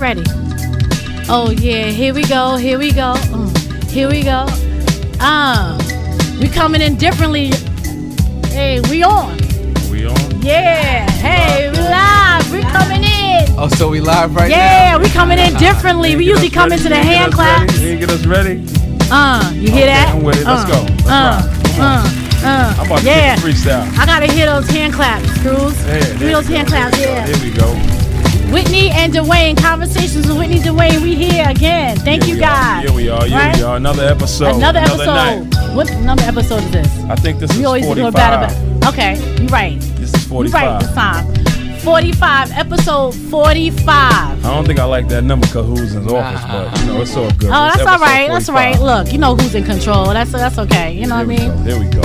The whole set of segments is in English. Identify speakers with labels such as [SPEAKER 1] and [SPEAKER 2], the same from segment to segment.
[SPEAKER 1] ready. Oh yeah, here we go. Here we go. Here we go. We coming in differently. Hey, we on.
[SPEAKER 2] We on?
[SPEAKER 1] Yeah. Hey, we live. We coming in.
[SPEAKER 3] Oh, so we live right now?
[SPEAKER 1] Yeah, we coming in differently. We usually come into the hand claps.
[SPEAKER 2] You get us ready?
[SPEAKER 1] You hear that?
[SPEAKER 2] I'm with it. Let's go. I'm about to get the freestyle.
[SPEAKER 1] I gotta hear those hand claps, Screws. Hear those hand claps, yeah.
[SPEAKER 2] Here we go.
[SPEAKER 1] Whitney and Dwayne, Conversations with Whitney Dwayne. We here again. Thank you guys.
[SPEAKER 2] Here we are. Another episode.
[SPEAKER 1] Another episode.
[SPEAKER 2] Night.
[SPEAKER 1] What number episode is this?
[SPEAKER 2] I think this is 45.
[SPEAKER 1] Okay, you're right.
[SPEAKER 2] This is 45.
[SPEAKER 1] You're right this time. 45, episode 45.
[SPEAKER 2] I don't think I like that number because who's in office, but you know, it's all good.
[SPEAKER 1] Oh, that's all right. 45. That's all right. Look, you know who's in control. That's okay. You know what I mean?
[SPEAKER 2] There we go.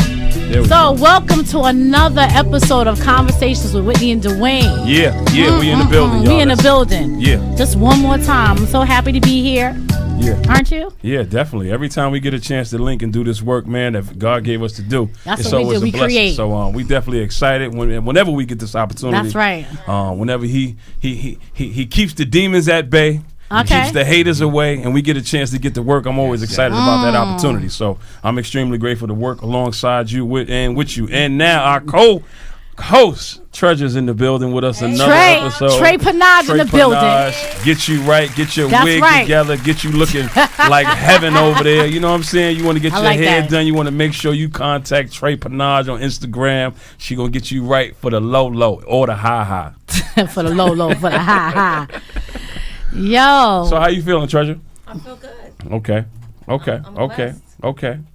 [SPEAKER 1] Welcome to another episode of Conversations with Whitney and Dwayne.
[SPEAKER 2] Yeah, we in the building, y'all.
[SPEAKER 1] We in the building.
[SPEAKER 2] Yeah.
[SPEAKER 1] Just one more time. I'm so happy to be here.
[SPEAKER 2] Yeah.
[SPEAKER 1] Aren't you?
[SPEAKER 2] Yeah, definitely. Every time we get a chance to link and do this work, man, that God gave us to do,
[SPEAKER 1] that's
[SPEAKER 2] it's
[SPEAKER 1] what
[SPEAKER 2] always
[SPEAKER 1] we
[SPEAKER 2] a
[SPEAKER 1] do.
[SPEAKER 2] blessing.
[SPEAKER 1] We create.
[SPEAKER 2] So we definitely excited whenever we get this opportunity.
[SPEAKER 1] That's right.
[SPEAKER 2] Whenever he keeps the demons at bay.
[SPEAKER 1] Okay.
[SPEAKER 2] Keeps the haters away, and we get a chance to get to work. I'm always excited about that opportunity. So I'm extremely grateful to work alongside you with you. And now our co-host Treasure's in the building with us. Another episode.
[SPEAKER 1] Trey Panage in the building.
[SPEAKER 2] Get you right. Get your wig together. Get you looking like heaven over there. You know what I'm saying? You want to get your hair done. You want to make sure you contact Trey Panage on Instagram. She gonna get you right for the low or the high.
[SPEAKER 1] For the low, for the high. Yo.
[SPEAKER 2] So how you feeling, Treasure?
[SPEAKER 4] I feel good.
[SPEAKER 2] Okay.
[SPEAKER 4] I'm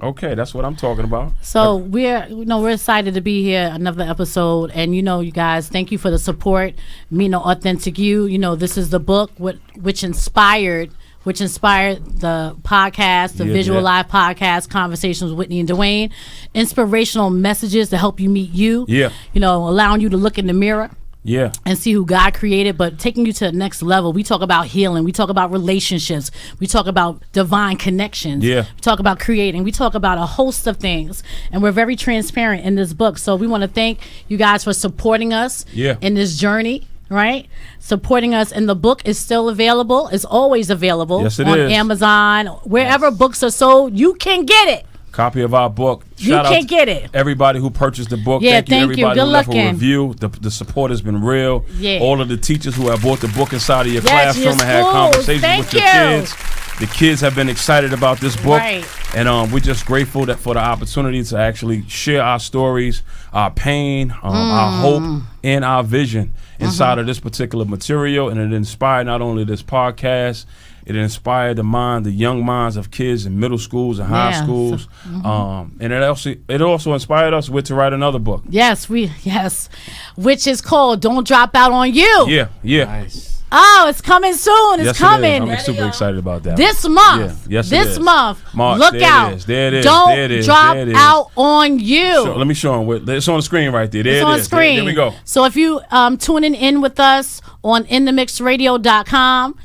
[SPEAKER 2] Okay. That's what I'm talking about.
[SPEAKER 1] So we're excited to be here, another episode, and you guys, thank you for the support. Authentic You. This is the book which inspired the podcast, the Visual Live podcast, Conversations with Whitney and Dwayne. Inspirational messages to help you meet you.
[SPEAKER 2] Yeah.
[SPEAKER 1] Allowing you to look in the mirror.
[SPEAKER 2] Yeah.
[SPEAKER 1] And see who God created, but taking you to the next level. We talk about healing. We talk about relationships. We talk about divine connections.
[SPEAKER 2] Yeah.
[SPEAKER 1] We talk about creating. We talk about a host of things. And we're very transparent in this book. So we want to thank you guys for supporting us in this journey, right? Supporting us. And the book is still available. It's always available on Amazon. Wherever books are sold, you can get it.
[SPEAKER 2] Copy of our book.
[SPEAKER 1] Shout out get it.
[SPEAKER 2] Everybody who purchased the book.
[SPEAKER 1] Yeah, thank you.
[SPEAKER 2] Everybody
[SPEAKER 1] Good
[SPEAKER 2] who left
[SPEAKER 1] looking.
[SPEAKER 2] a review. The support has been real.
[SPEAKER 1] Yeah.
[SPEAKER 2] All of the teachers who have bought the book inside of your classroom and had conversations with your kids. The kids have been excited about this book.
[SPEAKER 1] Right.
[SPEAKER 2] And we're just grateful for the opportunity to actually share our stories, our pain, our hope, and our vision inside of this particular material. And it inspired not only this podcast, it inspired the young minds of kids in middle schools and high schools. And it also inspired us to write another book.
[SPEAKER 1] Yes, which is called Don't Drop Out on You.
[SPEAKER 2] Yeah.
[SPEAKER 3] Nice.
[SPEAKER 1] Oh, it's coming soon. It's coming.
[SPEAKER 2] I'm super excited about that.
[SPEAKER 1] This month.
[SPEAKER 2] Yeah. Yes,
[SPEAKER 1] this month.
[SPEAKER 2] March,
[SPEAKER 1] look out.
[SPEAKER 2] There it is.
[SPEAKER 1] Don't drop out on you.
[SPEAKER 2] Let me show them. It's on the screen right there.
[SPEAKER 1] It's on the screen.
[SPEAKER 2] There we go.
[SPEAKER 1] So if you tuning in with us on inthemixradio.com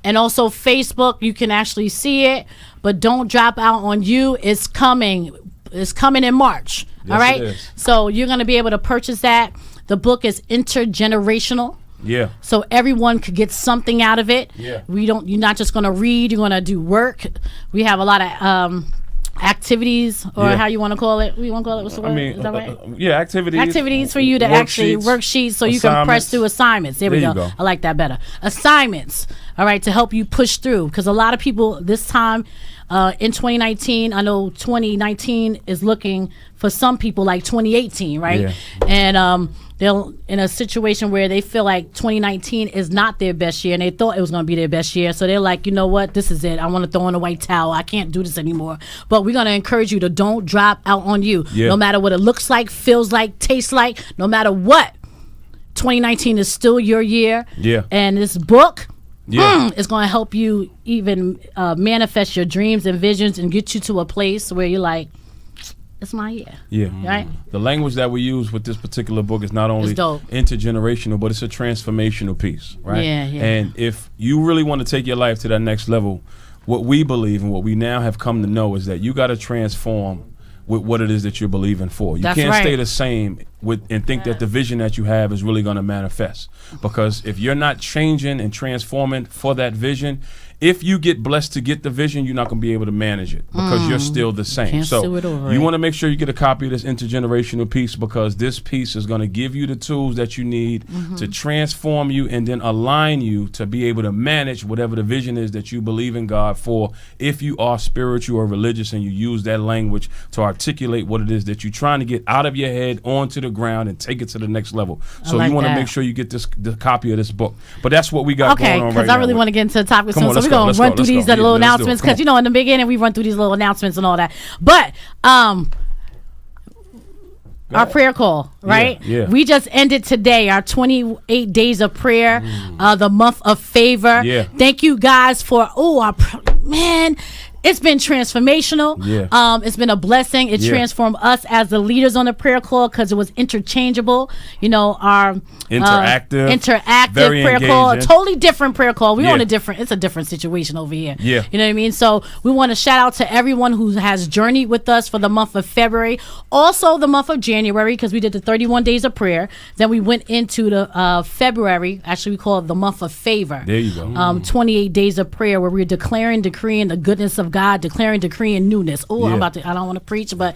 [SPEAKER 1] and also Facebook, you can actually see it. But Don't Drop Out on You is coming. It's coming in March. All right.
[SPEAKER 2] It is.
[SPEAKER 1] So you're going to be able to purchase that. The book is intergenerational.
[SPEAKER 2] Yeah.
[SPEAKER 1] So everyone could get something out of it.
[SPEAKER 2] Yeah.
[SPEAKER 1] You're not just going to read, you're going to do work. We have a lot of activities, or how you want to call it. What's the word? Is that right?
[SPEAKER 2] Activities.
[SPEAKER 1] Activities for you to actually worksheets so you can press through assignments. There we go. I like that better. Assignments. All right, to help you push through, because a lot of people this time in 2019, I know 2019 is looking for some people like 2018, right?
[SPEAKER 2] Yeah.
[SPEAKER 1] And they're in a situation where they feel like 2019 is not their best year, and they thought it was going to be their best year. So they're like, you know what? This is it. I want to throw in a white towel. I can't do this anymore. But we're going to encourage you to don't drop out on you.
[SPEAKER 2] Yeah.
[SPEAKER 1] No matter what it looks like, feels like, tastes like, no matter what. 2019 is still your year.
[SPEAKER 2] Yeah.
[SPEAKER 1] And this book is going to help you even manifest your dreams and visions and get you to a place where you're like, it's my year.
[SPEAKER 2] Yeah.
[SPEAKER 1] Right?
[SPEAKER 2] The language that we use with this particular book is not only intergenerational, but it's a transformational piece, right?
[SPEAKER 1] Yeah.
[SPEAKER 2] And if you really want to take your life to that next level, what we believe and what we now have come to know is that you got to transform with what it is that you're believing for. You
[SPEAKER 1] That's
[SPEAKER 2] can't
[SPEAKER 1] right.
[SPEAKER 2] stay the same and think that the vision that you have is really going to manifest. Because if you're not changing and transforming for that vision, if you get blessed to get the vision, you're not going to be able to manage it because you're still the same.
[SPEAKER 1] Can't
[SPEAKER 2] So
[SPEAKER 1] sue it over
[SPEAKER 2] you
[SPEAKER 1] it.
[SPEAKER 2] want to make sure you get a copy of this intergenerational piece, because this piece is going to give you the tools that you need to transform you and then align you to be able to manage whatever the vision is that you believe in God for. If you are spiritual or religious and you use that language to articulate what it is that you're trying to get out of your head onto the ground and take it to the next level. So
[SPEAKER 1] like
[SPEAKER 2] you want to
[SPEAKER 1] that.
[SPEAKER 2] make sure you get the copy of this book. But that's what we got
[SPEAKER 1] Okay,
[SPEAKER 2] going on
[SPEAKER 1] because
[SPEAKER 2] right
[SPEAKER 1] I really
[SPEAKER 2] now.
[SPEAKER 1] want to get into the topic
[SPEAKER 2] Come
[SPEAKER 1] soon.
[SPEAKER 2] on,
[SPEAKER 1] So
[SPEAKER 2] let's
[SPEAKER 1] we're
[SPEAKER 2] go,
[SPEAKER 1] going
[SPEAKER 2] let's
[SPEAKER 1] to run
[SPEAKER 2] go,
[SPEAKER 1] through
[SPEAKER 2] let's
[SPEAKER 1] these
[SPEAKER 2] go.
[SPEAKER 1] little
[SPEAKER 2] Yeah, let's do it.
[SPEAKER 1] announcements
[SPEAKER 2] Come
[SPEAKER 1] because, you know, in the beginning we run through these little announcements and all that. But our prayer call, right?
[SPEAKER 2] Yeah.
[SPEAKER 1] We just ended today our 28 days of prayer, the month of favor.
[SPEAKER 2] Yeah.
[SPEAKER 1] Thank you guys for, man, it's been transformational.
[SPEAKER 2] Yeah.
[SPEAKER 1] It's been a blessing. It
[SPEAKER 2] Yeah.
[SPEAKER 1] transformed us as the leaders on the prayer call because it was interchangeable. You know, our
[SPEAKER 2] Interactive, very
[SPEAKER 1] prayer call, a
[SPEAKER 2] engaging.
[SPEAKER 1] totally different prayer call.
[SPEAKER 2] Yeah.
[SPEAKER 1] It's a different situation over here.
[SPEAKER 2] Yeah.
[SPEAKER 1] You know what I mean? So we want to shout out to everyone who has journeyed with us for the month of February. Also the month of January, because we did the 31 days of prayer. Then we went into the February, actually we call it the month of favor.
[SPEAKER 2] There you go.
[SPEAKER 1] 28 days of prayer where we're declaring, decreeing the goodness of God, declaring, decreeing newness. Oh,
[SPEAKER 2] Yeah.
[SPEAKER 1] I don't want to preach, but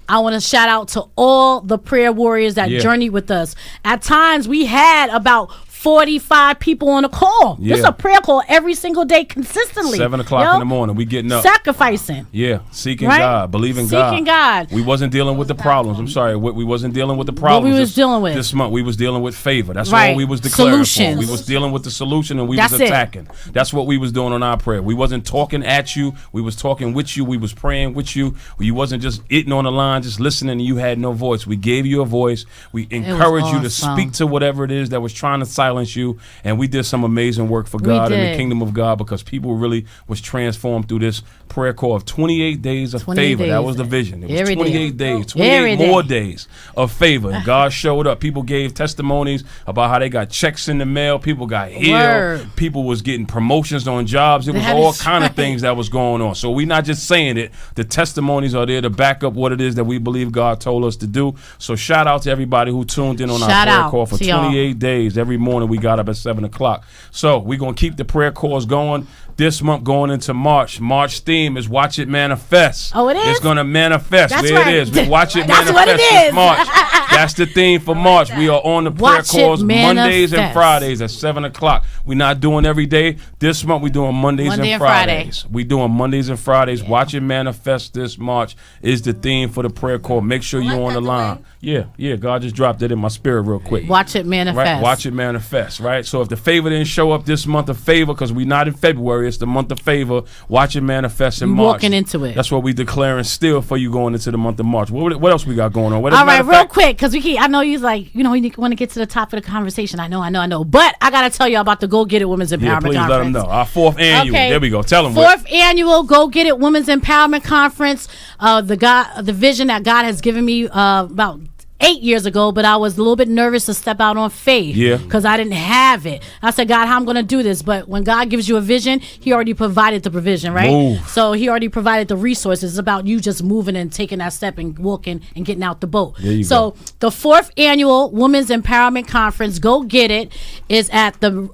[SPEAKER 1] I want to shout out to all the prayer warriors that
[SPEAKER 2] Yeah.
[SPEAKER 1] journeyed with us. At times we had about 45 people on a call.
[SPEAKER 2] Yeah.
[SPEAKER 1] This is a prayer call every single day consistently.
[SPEAKER 2] 7 o'clock in the morning, we getting up.
[SPEAKER 1] Sacrificing.
[SPEAKER 2] Yeah, seeking
[SPEAKER 1] Right?
[SPEAKER 2] God, believing God.
[SPEAKER 1] Seeking God.
[SPEAKER 2] We wasn't dealing with the problems. I'm sorry, we wasn't dealing with the problems.
[SPEAKER 1] we was dealing with?
[SPEAKER 2] This month? We was dealing with favor. That's
[SPEAKER 1] Right.
[SPEAKER 2] all we was declaring
[SPEAKER 1] Solutions.
[SPEAKER 2] for. We was dealing with the solution and we
[SPEAKER 1] That's
[SPEAKER 2] was
[SPEAKER 1] it.
[SPEAKER 2] attacking. That's what we was doing on our prayer. We wasn't talking at you. We was talking with you. We was praying with you. You wasn't just eating on the line, just listening, and you had no voice. We gave you a voice. We encouraged you to
[SPEAKER 1] awesome.
[SPEAKER 2] speak to whatever it is that was trying to silence you. And we did some amazing work for God and the
[SPEAKER 1] did.
[SPEAKER 2] kingdom of God, because people really was transformed through this prayer call of 28 days of
[SPEAKER 1] 28
[SPEAKER 2] favor. That
[SPEAKER 1] days.
[SPEAKER 2] was the vision. It was
[SPEAKER 1] Every day.
[SPEAKER 2] 28 days,
[SPEAKER 1] Every
[SPEAKER 2] 28
[SPEAKER 1] day.
[SPEAKER 2] more days of favor. And God showed up. People gave testimonies about how they got checks in the mail. People got healed.
[SPEAKER 1] Word.
[SPEAKER 2] People was getting promotions on jobs. It was
[SPEAKER 1] That
[SPEAKER 2] all
[SPEAKER 1] is
[SPEAKER 2] kind of
[SPEAKER 1] right.
[SPEAKER 2] things that was going on. So we're not just saying it. The testimonies are there to back up what it is that we believe God told us to do. So shout out to everybody who tuned in on our
[SPEAKER 1] Shout
[SPEAKER 2] prayer
[SPEAKER 1] out
[SPEAKER 2] call for
[SPEAKER 1] to y'all.
[SPEAKER 2] 28 days. Every morning we got up at 7 o'clock. So we're going to keep the prayer calls going this month going into March. March theme is Watch It Manifest.
[SPEAKER 1] Oh, it is?
[SPEAKER 2] It's going to manifest.
[SPEAKER 1] That's
[SPEAKER 2] there
[SPEAKER 1] right.
[SPEAKER 2] it is. We watch it
[SPEAKER 1] That's
[SPEAKER 2] manifest
[SPEAKER 1] what it
[SPEAKER 2] this
[SPEAKER 1] is.
[SPEAKER 2] March. That's the theme for March. We are on the prayer
[SPEAKER 1] Watch it
[SPEAKER 2] calls Mondays and
[SPEAKER 1] manifest.
[SPEAKER 2] Fridays at 7 o'clock. We're not doing every day. This month we're doing Mondays
[SPEAKER 1] Monday
[SPEAKER 2] and
[SPEAKER 1] and Friday.
[SPEAKER 2] Fridays. We doing Mondays and Fridays. Watch It Manifest this March is the theme for the prayer call. Make sure you're on the line. Yeah. God just dropped it in my spirit real quick.
[SPEAKER 1] Watch it manifest.
[SPEAKER 2] Right, watch it manifest, right? So if the favor didn't show up this month of favor, because we're not in February, it's the month of favor, watch it manifest in
[SPEAKER 1] You
[SPEAKER 2] March.
[SPEAKER 1] walking into it.
[SPEAKER 2] That's what we declaring still for you going into the month of March. What else we got going on? What,
[SPEAKER 1] All
[SPEAKER 2] as a matter
[SPEAKER 1] right,
[SPEAKER 2] of
[SPEAKER 1] real
[SPEAKER 2] fact-
[SPEAKER 1] quick, because I know you like, you want to get to the top of the conversation. I know. But I got to tell you about the Go Get It Women's Empowerment
[SPEAKER 2] Yeah, please
[SPEAKER 1] Conference.
[SPEAKER 2] let them know. Our 4th annual.
[SPEAKER 1] Okay.
[SPEAKER 2] There we go. Tell them.
[SPEAKER 1] Fourth annual Go Get It Women's Empowerment Conference. The vision that God has given me about 8 years ago, but I was a little bit nervous to step out on faith.
[SPEAKER 2] Yeah.
[SPEAKER 1] Because I didn't have it. I said, God, how I'm going to do this? But when God gives you a vision, He already provided the provision, right?
[SPEAKER 2] Move.
[SPEAKER 1] So He already provided the resources. It's about you just moving and taking that step and walking and getting out the boat.
[SPEAKER 2] There you
[SPEAKER 1] so
[SPEAKER 2] go.
[SPEAKER 1] the 4th annual Women's Empowerment Conference, Go Get It, is at the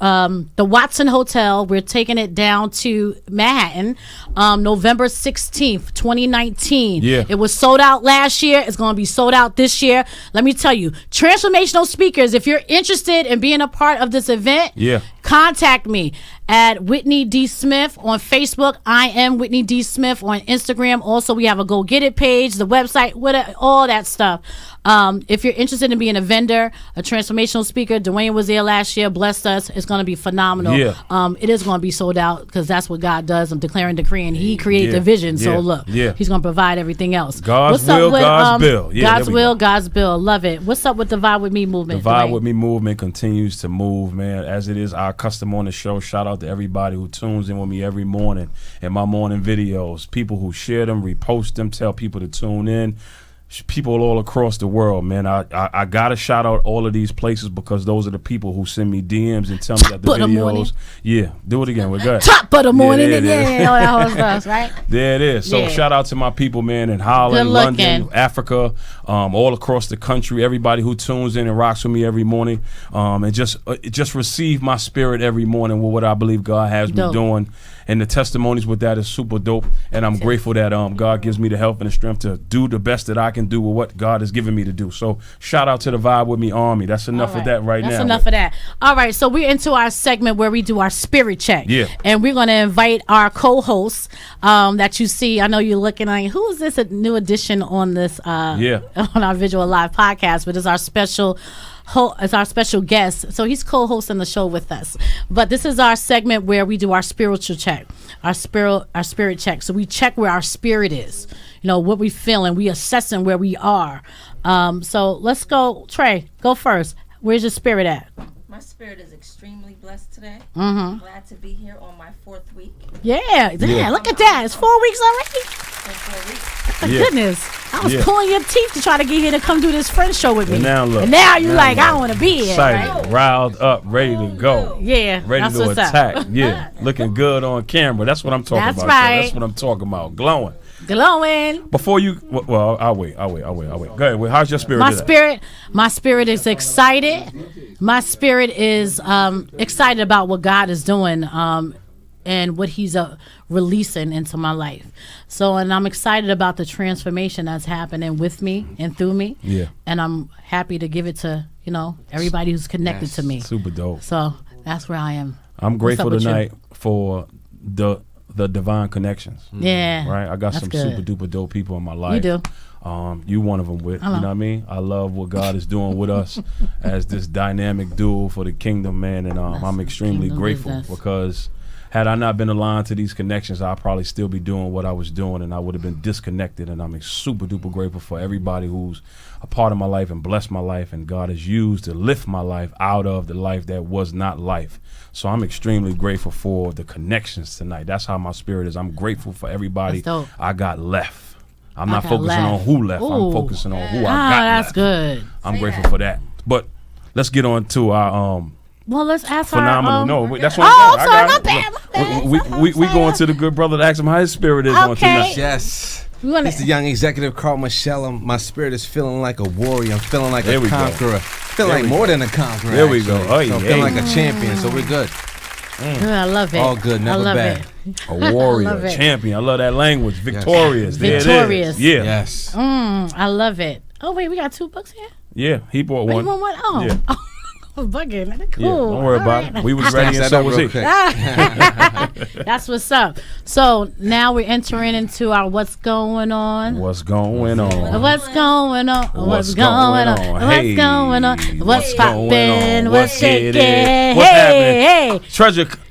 [SPEAKER 1] Watson Hotel. We're taking it down to Manhattan, November 16th, 2019.
[SPEAKER 2] Yeah.
[SPEAKER 1] It was sold out last year. It's going to be sold out this year. Let me tell you, transformational speakers, if you're interested in being a part of this event,
[SPEAKER 2] Yeah.
[SPEAKER 1] contact me at Whitney D. Smith on Facebook. I am Whitney D. Smith on Instagram. Also, we have a Go Get It page, the website, all that stuff. If you're interested in being a vendor, a transformational speaker, Dwayne was there last year, blessed us. It's going to be phenomenal.
[SPEAKER 2] Yeah.
[SPEAKER 1] It is going to be sold out because that's what God does. I'm declaring, decreeing. He created the vision.
[SPEAKER 2] Yeah.
[SPEAKER 1] So look,
[SPEAKER 2] Yeah.
[SPEAKER 1] He's going to provide everything else.
[SPEAKER 2] God's
[SPEAKER 1] What's up
[SPEAKER 2] will,
[SPEAKER 1] with,
[SPEAKER 2] God's bill. Yeah,
[SPEAKER 1] God's
[SPEAKER 2] there we
[SPEAKER 1] will,
[SPEAKER 2] go.
[SPEAKER 1] God's bill. Love it. What's up with the Vibe With Me movement?
[SPEAKER 2] The Vibe
[SPEAKER 1] Dwayne?
[SPEAKER 2] With Me movement continues to move, man, as it is our custom on the show. Shout out to everybody who tunes in with me every morning in my morning videos. People who share them, repost them, tell people to tune in. people all across the world, man. I gotta shout out all of these places because those are the people who send me DMs and tell me that the videos. Yeah, do it again. We're good.
[SPEAKER 1] Top of the morning, all that whole stuff, right?
[SPEAKER 2] There it is. So shout out to my people, man, in Holland, London, Africa, all across the country. Everybody who tunes in and rocks with me every morning, and just receive my spirit every morning with what I believe God has me doing. And the testimonies with that is super dope. And I'm grateful that God gives me the help and the strength to do the best that I can do with what God has given me to do. So shout out to the Vibe With Me Army. That's enough of that now.
[SPEAKER 1] That's enough of that. All right, so we're into our segment where we do our spirit check.
[SPEAKER 2] Yeah.
[SPEAKER 1] And we're going to invite our co-hosts that you see. I know you're looking like, who is this a new addition on this on our Visual Live podcast, but it's our special guest. So he's co-hosting the show with us. But this is our segment where we do our spiritual check, our spirit check. So we check where our spirit is, what we feeling. We assessing where we are. So let's go. Trey, go first. Where's your spirit at?
[SPEAKER 3] My spirit is extremely blessed today. Glad to be here on my 4th week.
[SPEAKER 1] Yeah, look at that. It's 4 weeks already.
[SPEAKER 3] 4 weeks.
[SPEAKER 1] My goodness. I was pulling your teeth to try to get here to come do this Friends show with me.
[SPEAKER 2] And now look.
[SPEAKER 1] And now you're like, I don't want to be here.
[SPEAKER 2] Excited,
[SPEAKER 1] right?
[SPEAKER 2] riled up, ready to go.
[SPEAKER 1] Yeah,
[SPEAKER 2] ready to attack. Yeah, looking good on camera. That's what I'm talking about.
[SPEAKER 1] Right.
[SPEAKER 2] That's what I'm talking about. Glowing.
[SPEAKER 1] Before
[SPEAKER 2] you, I'll wait. Go ahead. How's your spirit?
[SPEAKER 1] My spirit is excited. My spirit is excited about what God is doing and what He's releasing into my life. And I'm excited about the transformation that's happening with me and through me. Yeah. And I'm happy to give it to everybody who's connected to me.
[SPEAKER 2] Super dope.
[SPEAKER 1] So that's where I am.
[SPEAKER 2] I'm grateful tonight for the divine connections.
[SPEAKER 1] Yeah.
[SPEAKER 2] Right? I got some super duper dope people in my life.
[SPEAKER 1] You do.
[SPEAKER 2] You one of them you know what I mean? I love what God is doing with us as this dynamic duo for the kingdom, man. And I'm extremely grateful because had I not been aligned to these connections, I'd probably still be doing what I was doing and I would have been disconnected. And I'm super duper grateful for everybody who's a part of my life and blessed my life, and God has used to lift my life out of the life that was not life. So I'm extremely grateful for the connections tonight. That's how my spirit is. I'm grateful for everybody I got left. I'm not focusing on who left. I'm focusing on who I got
[SPEAKER 1] that's
[SPEAKER 2] left.
[SPEAKER 1] Good.
[SPEAKER 2] I'm grateful for that. But let's get on to our
[SPEAKER 1] well, let's ask
[SPEAKER 2] phenomenal.
[SPEAKER 1] Our,
[SPEAKER 2] No, that's what
[SPEAKER 1] I'm bad.
[SPEAKER 2] We going to the good brother to ask him how his spirit is on tonight.
[SPEAKER 4] Yes. It's the Youngexekutive Carl Michel. My spirit is feeling like a warrior. I'm feeling like a conqueror. Feeling like more than a conqueror.
[SPEAKER 2] There we go. Oh, yeah.
[SPEAKER 4] I'm feeling like a champion. So we're good.
[SPEAKER 1] I love it.
[SPEAKER 4] All good, never bad.
[SPEAKER 2] A warrior, champion. I love that language. Victorious.
[SPEAKER 1] Yes. Victorious.
[SPEAKER 2] Yeah.
[SPEAKER 4] Yes.
[SPEAKER 1] I love it. Oh wait, we got 2 books here.
[SPEAKER 2] Yeah, he bought one.
[SPEAKER 1] You want one? Oh.
[SPEAKER 2] Yeah.
[SPEAKER 1] Bugging. Cool.
[SPEAKER 2] Yeah, don't worry about it. We was ready and so was he.
[SPEAKER 1] That's what's up. So now we're entering into our what's going on.
[SPEAKER 2] What's going on?
[SPEAKER 1] What's going on?
[SPEAKER 2] What's going on?
[SPEAKER 1] What's going on? What's poppin'? What's shaking?
[SPEAKER 2] What's happening?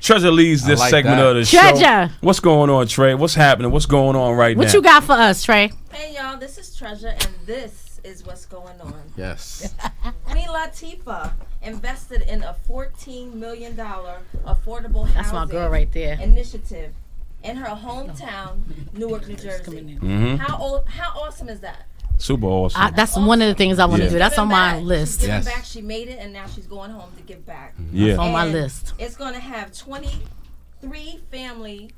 [SPEAKER 2] Treasure leads this segment of the show. What's going on, Trey? What's happening? What's going on right now?
[SPEAKER 1] What you got for us, Trey?
[SPEAKER 3] Hey y'all, this is Treasure and this is what's going on.
[SPEAKER 4] Yes.
[SPEAKER 3] Queen Latifah invested in a $14 million affordable housing
[SPEAKER 1] That's my girl right there.
[SPEAKER 3] initiative in her hometown, Newark, New Jersey. How awesome is that?
[SPEAKER 2] Super awesome.
[SPEAKER 1] That's one of the things I want to do. That's on my list.
[SPEAKER 3] She's giving back. She made it, and now she's going home to give back.
[SPEAKER 2] Yeah.
[SPEAKER 1] That's on my list.
[SPEAKER 3] It's going to have 23 family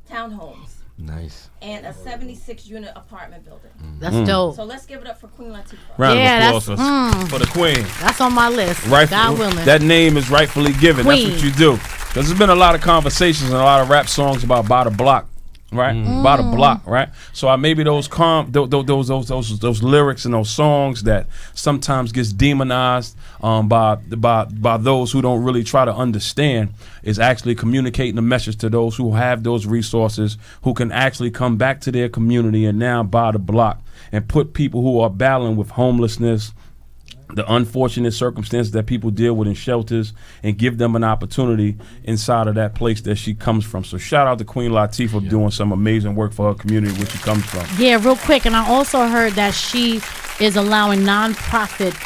[SPEAKER 3] townhomes.
[SPEAKER 4] Nice.
[SPEAKER 3] And a 76-unit apartment building.
[SPEAKER 1] That's dope.
[SPEAKER 3] So let's give it up for Queen Latifah.
[SPEAKER 2] Round of applause for the queen.
[SPEAKER 1] That's on my list. God willing.
[SPEAKER 2] That name is rightfully given. Queen. That's what you do. Because there's been a lot of conversations and a lot of rap songs about by the block. Right, by the block, right. So maybe those lyrics and those songs that sometimes gets demonized by those who don't really try to understand is actually communicating the message to those who have those resources, who can actually come back to their community and now buy the block and put people who are battling with homelessness, the unfortunate circumstances that people deal with in shelters, and give them an opportunity inside of that place that she comes from. So shout out to Queen Latifah for doing some amazing work for her community where she comes from.
[SPEAKER 1] Yeah, real quick. And I also heard that she is allowing nonprofit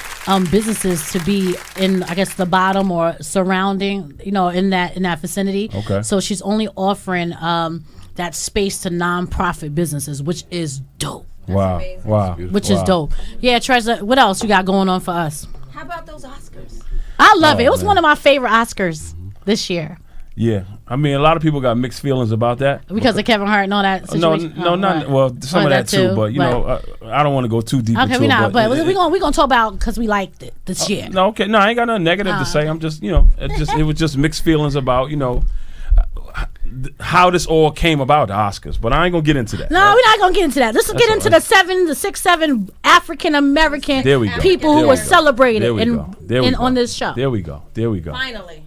[SPEAKER 1] businesses to be in, I guess, the bottom or surrounding, in that vicinity.
[SPEAKER 2] Okay.
[SPEAKER 1] So she's only offering that space to nonprofit businesses, which is dope.
[SPEAKER 2] Wow.
[SPEAKER 3] amazing.
[SPEAKER 2] Wow.
[SPEAKER 1] which is dope. Yeah, Treasure, what else you got going on for us?
[SPEAKER 3] How about those Oscars?
[SPEAKER 1] I love it. It was
[SPEAKER 2] man.
[SPEAKER 1] one of my favorite Oscars this year
[SPEAKER 2] Yeah. I mean, a lot of people got mixed feelings about that.
[SPEAKER 1] because of Kevin Hart and all that situation.
[SPEAKER 2] Not well. Some of that too, but you know, I don't want to go too deep
[SPEAKER 1] Okay,
[SPEAKER 2] into
[SPEAKER 1] we
[SPEAKER 2] it.
[SPEAKER 1] not, but we gonna talk about because we liked it this year.
[SPEAKER 2] No, okay, no, I ain't got nothing negative to say. I'm just, it was just mixed feelings about, how this all came about, the Oscars. But I ain't gonna get into that.
[SPEAKER 1] No, we're not gonna get into that. Let's get into the 6-7 African American people who were celebrated on this show.
[SPEAKER 2] There we go.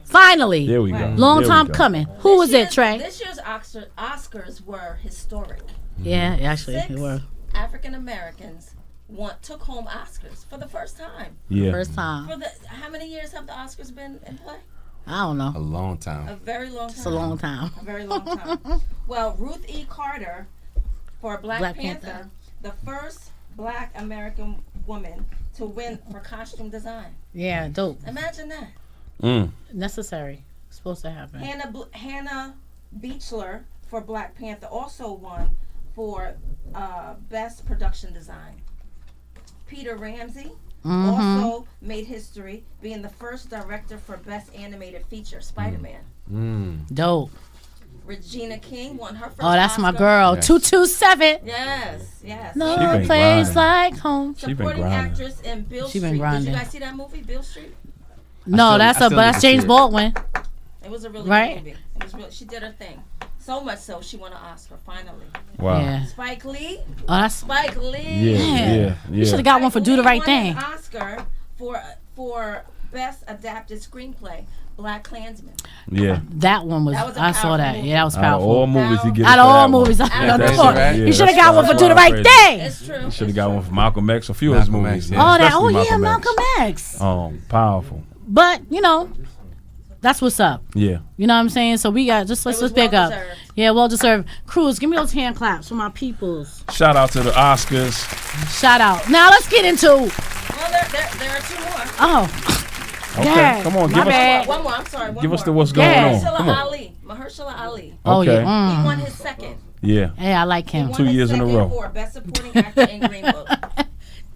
[SPEAKER 1] Finally.
[SPEAKER 2] There we go.
[SPEAKER 1] Long time coming. Who was it, Trey?
[SPEAKER 3] This year's Oscars were historic.
[SPEAKER 1] Yeah, actually,
[SPEAKER 3] 6
[SPEAKER 1] they were.
[SPEAKER 3] African Americans took home Oscars for the first time.
[SPEAKER 2] Yeah.
[SPEAKER 1] First time.
[SPEAKER 3] How many years have the Oscars been in play?
[SPEAKER 1] I don't know.
[SPEAKER 4] A long time.
[SPEAKER 3] A very long time.
[SPEAKER 1] It's a long time.
[SPEAKER 3] A very long time. Well, Ruth E. Carter for Black Panther, the first Black American woman to win for costume design.
[SPEAKER 1] Yeah, dope.
[SPEAKER 3] Imagine that.
[SPEAKER 1] Necessary. Supposed to happen.
[SPEAKER 3] Hannah Beachler for Black Panther also won for best production design. Peter Ramsey also made history, being the first director for best animated feature, Spider-Man.
[SPEAKER 1] Dope.
[SPEAKER 3] Regina King won her first
[SPEAKER 1] that's
[SPEAKER 3] Oscar.
[SPEAKER 1] my girl.
[SPEAKER 4] Yes.
[SPEAKER 1] 227.
[SPEAKER 3] Yes.
[SPEAKER 1] No
[SPEAKER 2] been
[SPEAKER 1] place
[SPEAKER 2] grinding.
[SPEAKER 1] like home.
[SPEAKER 2] She been
[SPEAKER 3] Supporting
[SPEAKER 2] grinding.
[SPEAKER 3] actress in Bill
[SPEAKER 1] She
[SPEAKER 3] Street.
[SPEAKER 1] been
[SPEAKER 3] Did
[SPEAKER 1] grinding.
[SPEAKER 3] you guys see that movie, Bill Street?
[SPEAKER 1] No,
[SPEAKER 4] I still need
[SPEAKER 1] that's
[SPEAKER 4] to see
[SPEAKER 1] James
[SPEAKER 4] it.
[SPEAKER 1] Baldwin.
[SPEAKER 3] It was a really
[SPEAKER 1] Right.
[SPEAKER 3] good movie. It was really, she did her thing. So much so she won an Oscar finally.
[SPEAKER 2] Wow.
[SPEAKER 1] Yeah.
[SPEAKER 3] Spike Lee.
[SPEAKER 1] Oh, that's.
[SPEAKER 3] Spike Lee.
[SPEAKER 2] Yeah.
[SPEAKER 1] You should have got one for Do the Right Thing.
[SPEAKER 3] Won an Oscar for best adapted screenplay, Black Klansman.
[SPEAKER 2] Yeah.
[SPEAKER 1] That one was.
[SPEAKER 3] That was a
[SPEAKER 1] I saw
[SPEAKER 3] powerful
[SPEAKER 1] that.
[SPEAKER 3] movie.
[SPEAKER 1] Yeah, that was
[SPEAKER 2] Out of
[SPEAKER 1] powerful.
[SPEAKER 2] all movies, he get
[SPEAKER 1] Out
[SPEAKER 2] it
[SPEAKER 1] of
[SPEAKER 2] for
[SPEAKER 1] all
[SPEAKER 2] that one.
[SPEAKER 1] movies,
[SPEAKER 3] That's
[SPEAKER 4] right.
[SPEAKER 1] you should have
[SPEAKER 2] that's
[SPEAKER 1] got one for
[SPEAKER 2] why
[SPEAKER 1] Do the
[SPEAKER 2] I
[SPEAKER 1] Right
[SPEAKER 2] praise it.
[SPEAKER 1] Thing.
[SPEAKER 3] It's true.
[SPEAKER 2] You should have got one for Malcolm X. A few of his
[SPEAKER 4] Malcolm
[SPEAKER 2] movies.
[SPEAKER 4] X, yeah.
[SPEAKER 1] Oh, that.
[SPEAKER 2] especially
[SPEAKER 1] Oh, yeah,
[SPEAKER 2] Malcolm X.
[SPEAKER 1] Malcolm X.
[SPEAKER 2] Powerful.
[SPEAKER 1] But that's what's up.
[SPEAKER 2] Yeah.
[SPEAKER 1] You know what I'm saying? So we got let's
[SPEAKER 3] was
[SPEAKER 1] pick up.
[SPEAKER 3] well-deserved.
[SPEAKER 1] Yeah, well deserved. Cruz, give me those hand claps for my peoples.
[SPEAKER 2] Shout out to the Oscars.
[SPEAKER 1] Shout out. Now let's get into.
[SPEAKER 3] Well, there are 2 more.
[SPEAKER 1] Oh.
[SPEAKER 2] Okay,
[SPEAKER 1] Yeah,
[SPEAKER 2] come on,
[SPEAKER 1] my
[SPEAKER 2] give
[SPEAKER 1] bad.
[SPEAKER 2] us.
[SPEAKER 3] One more. I'm sorry. One
[SPEAKER 2] Give us
[SPEAKER 3] more.
[SPEAKER 2] the what's going
[SPEAKER 1] Yeah.
[SPEAKER 2] on. Come on.
[SPEAKER 3] Mahershala Ali.
[SPEAKER 1] Oh
[SPEAKER 2] Okay.
[SPEAKER 1] yeah.
[SPEAKER 3] He won his second.
[SPEAKER 2] Yeah.
[SPEAKER 1] Hey, I like
[SPEAKER 3] He
[SPEAKER 1] him.
[SPEAKER 3] won
[SPEAKER 2] 2
[SPEAKER 3] his
[SPEAKER 2] years in a
[SPEAKER 3] second
[SPEAKER 2] row.
[SPEAKER 3] For best supporting actor in Green Book.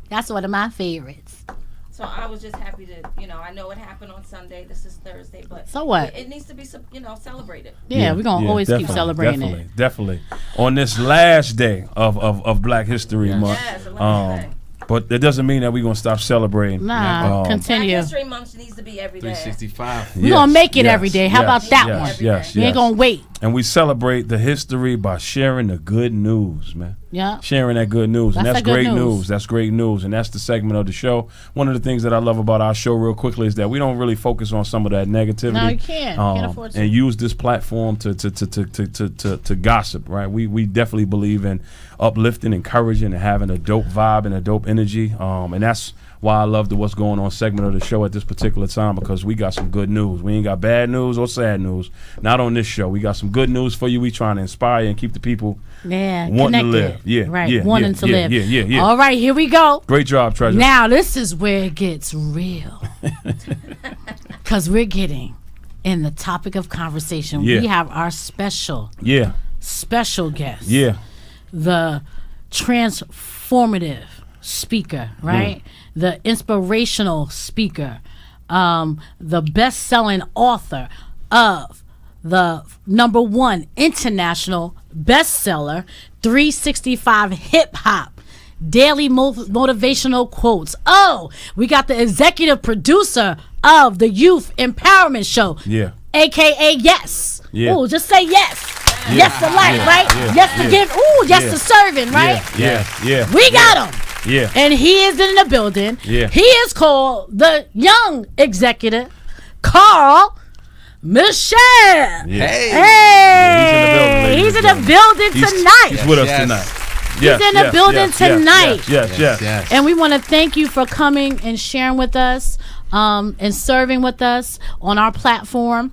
[SPEAKER 1] That's one of my favorites.
[SPEAKER 3] So I was just happy to, I know it happened on Sunday. This is Thursday, but
[SPEAKER 1] So what?
[SPEAKER 3] It needs to be, celebrated.
[SPEAKER 1] Yeah, we're gonna always keep celebrating
[SPEAKER 2] definitely,
[SPEAKER 1] it.
[SPEAKER 2] Definitely. On this last day of Black History Month.
[SPEAKER 3] Yes, the last day.
[SPEAKER 2] But that doesn't mean that we're gonna stop celebrating.
[SPEAKER 1] Nah,
[SPEAKER 3] Black
[SPEAKER 1] continue.
[SPEAKER 3] History Month needs to be every day.
[SPEAKER 4] 365.
[SPEAKER 1] We're gonna make it every day. How about that
[SPEAKER 2] yes,
[SPEAKER 1] one?
[SPEAKER 2] Yes,
[SPEAKER 1] We ain't gonna wait.
[SPEAKER 2] And we celebrate the history by sharing the good news, man.
[SPEAKER 1] Yeah.
[SPEAKER 2] Sharing that good news. And
[SPEAKER 1] That's
[SPEAKER 2] that's
[SPEAKER 1] that good
[SPEAKER 2] great
[SPEAKER 1] news.
[SPEAKER 2] news. That's great news. And that's the segment of the show. One of the things that I love about our show real quickly is that we don't really focus on some of that negativity.
[SPEAKER 1] No, you can't. Can't afford to.
[SPEAKER 2] And use this platform to gossip, right? We definitely believe in uplifting, encouraging, and having a dope vibe and a dope energy. And that's why I love the What's Going On segment of the show at this particular time, because we got some good news. We ain't got bad news or sad news. Not on this show. We got some good news for you. We trying to inspire and keep the people wanting
[SPEAKER 1] connected.
[SPEAKER 2] to live. Yeah,
[SPEAKER 1] Right,
[SPEAKER 2] yeah,
[SPEAKER 1] wanting
[SPEAKER 2] yeah,
[SPEAKER 1] to
[SPEAKER 2] yeah,
[SPEAKER 1] live.
[SPEAKER 2] Yeah.
[SPEAKER 1] All right, here we go.
[SPEAKER 2] Great job, Treasure.
[SPEAKER 1] Now this is where it gets real. Because we're getting in the topic of conversation.
[SPEAKER 2] Yeah.
[SPEAKER 1] We have our special guest.
[SPEAKER 2] Yeah.
[SPEAKER 1] The transformative speaker, right? The inspirational speaker, the best-selling author of the #1 international bestseller, 365 HipHop, daily motivational quotes. Oh, we got the executive producer of the Youth Empowerment Show.
[SPEAKER 2] Yeah.
[SPEAKER 1] AKA Yes.
[SPEAKER 2] Yeah.
[SPEAKER 1] Ooh, just say yes.
[SPEAKER 2] Yeah.
[SPEAKER 1] Yes to life,
[SPEAKER 2] Yeah.
[SPEAKER 1] right?
[SPEAKER 2] Yeah.
[SPEAKER 1] Yes to
[SPEAKER 2] Yeah.
[SPEAKER 1] give. Ooh, yes
[SPEAKER 2] Yeah.
[SPEAKER 1] to serving, right?
[SPEAKER 2] Yeah.
[SPEAKER 1] We got him.
[SPEAKER 2] Yeah.
[SPEAKER 1] And he is in the building.
[SPEAKER 2] Yeah.
[SPEAKER 1] He is called the Young Executive Carl Michel.
[SPEAKER 2] Yeah.
[SPEAKER 1] Hey, he's in the building tonight.
[SPEAKER 2] He's with us
[SPEAKER 4] Yes.
[SPEAKER 2] tonight.
[SPEAKER 1] He's in the building tonight.
[SPEAKER 2] Yes.
[SPEAKER 1] And we want to thank you for coming and sharing with us, and serving with us on our platform.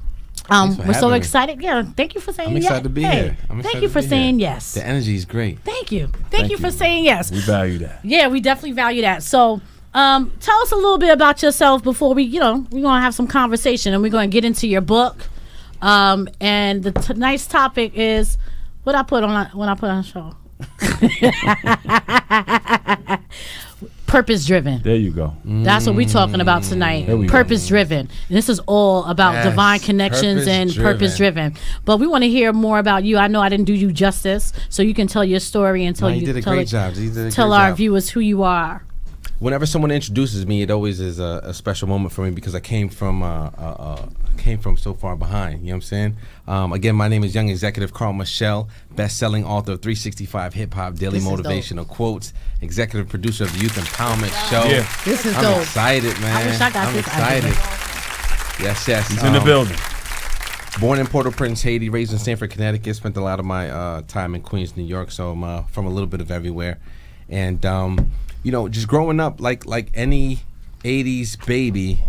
[SPEAKER 1] We're so
[SPEAKER 4] having me.
[SPEAKER 1] excited. Yeah, thank you for saying
[SPEAKER 4] I'm
[SPEAKER 1] yes.
[SPEAKER 4] excited to be here.
[SPEAKER 1] Thank you for saying yes.
[SPEAKER 4] The energy is great.
[SPEAKER 1] Thank you. Thank you for saying yes.
[SPEAKER 2] We value that.
[SPEAKER 1] Yeah, we definitely value that. So, tell us a little bit about yourself before we're gonna have some conversation, and we're gonna get into your book. And tonight's topic is what I put on when I put on the show. Purpose driven.
[SPEAKER 2] There you go.
[SPEAKER 1] That's what we're talking about tonight. Purpose driven. And this is all about divine connections and purpose driven. But we want to hear more about you. I know I didn't do you justice, so you can tell your story and tell
[SPEAKER 4] you did a great job.
[SPEAKER 1] Tell our viewers who you are.
[SPEAKER 4] Whenever someone introduces me, it always is a special moment for me because I came from so far behind. You know what I'm saying? Again, my name is Youngexekutive Carl Michel, best-selling author of 365 HipHop Daily Motivational Quotes, executive producer of the Youth Empowerment Show.
[SPEAKER 2] Yeah.
[SPEAKER 1] This is
[SPEAKER 4] I'm
[SPEAKER 1] dope.
[SPEAKER 4] excited, man.
[SPEAKER 1] I wish I got
[SPEAKER 4] I'm
[SPEAKER 1] this.
[SPEAKER 4] excited. Yes.
[SPEAKER 2] He's in the building.
[SPEAKER 4] Born in Port-au-Prince, Haiti, raised in Stamford, Connecticut. Spent a lot of my time in Queens, New York. So I'm from a little bit of everywhere, and just growing up like any 80s baby,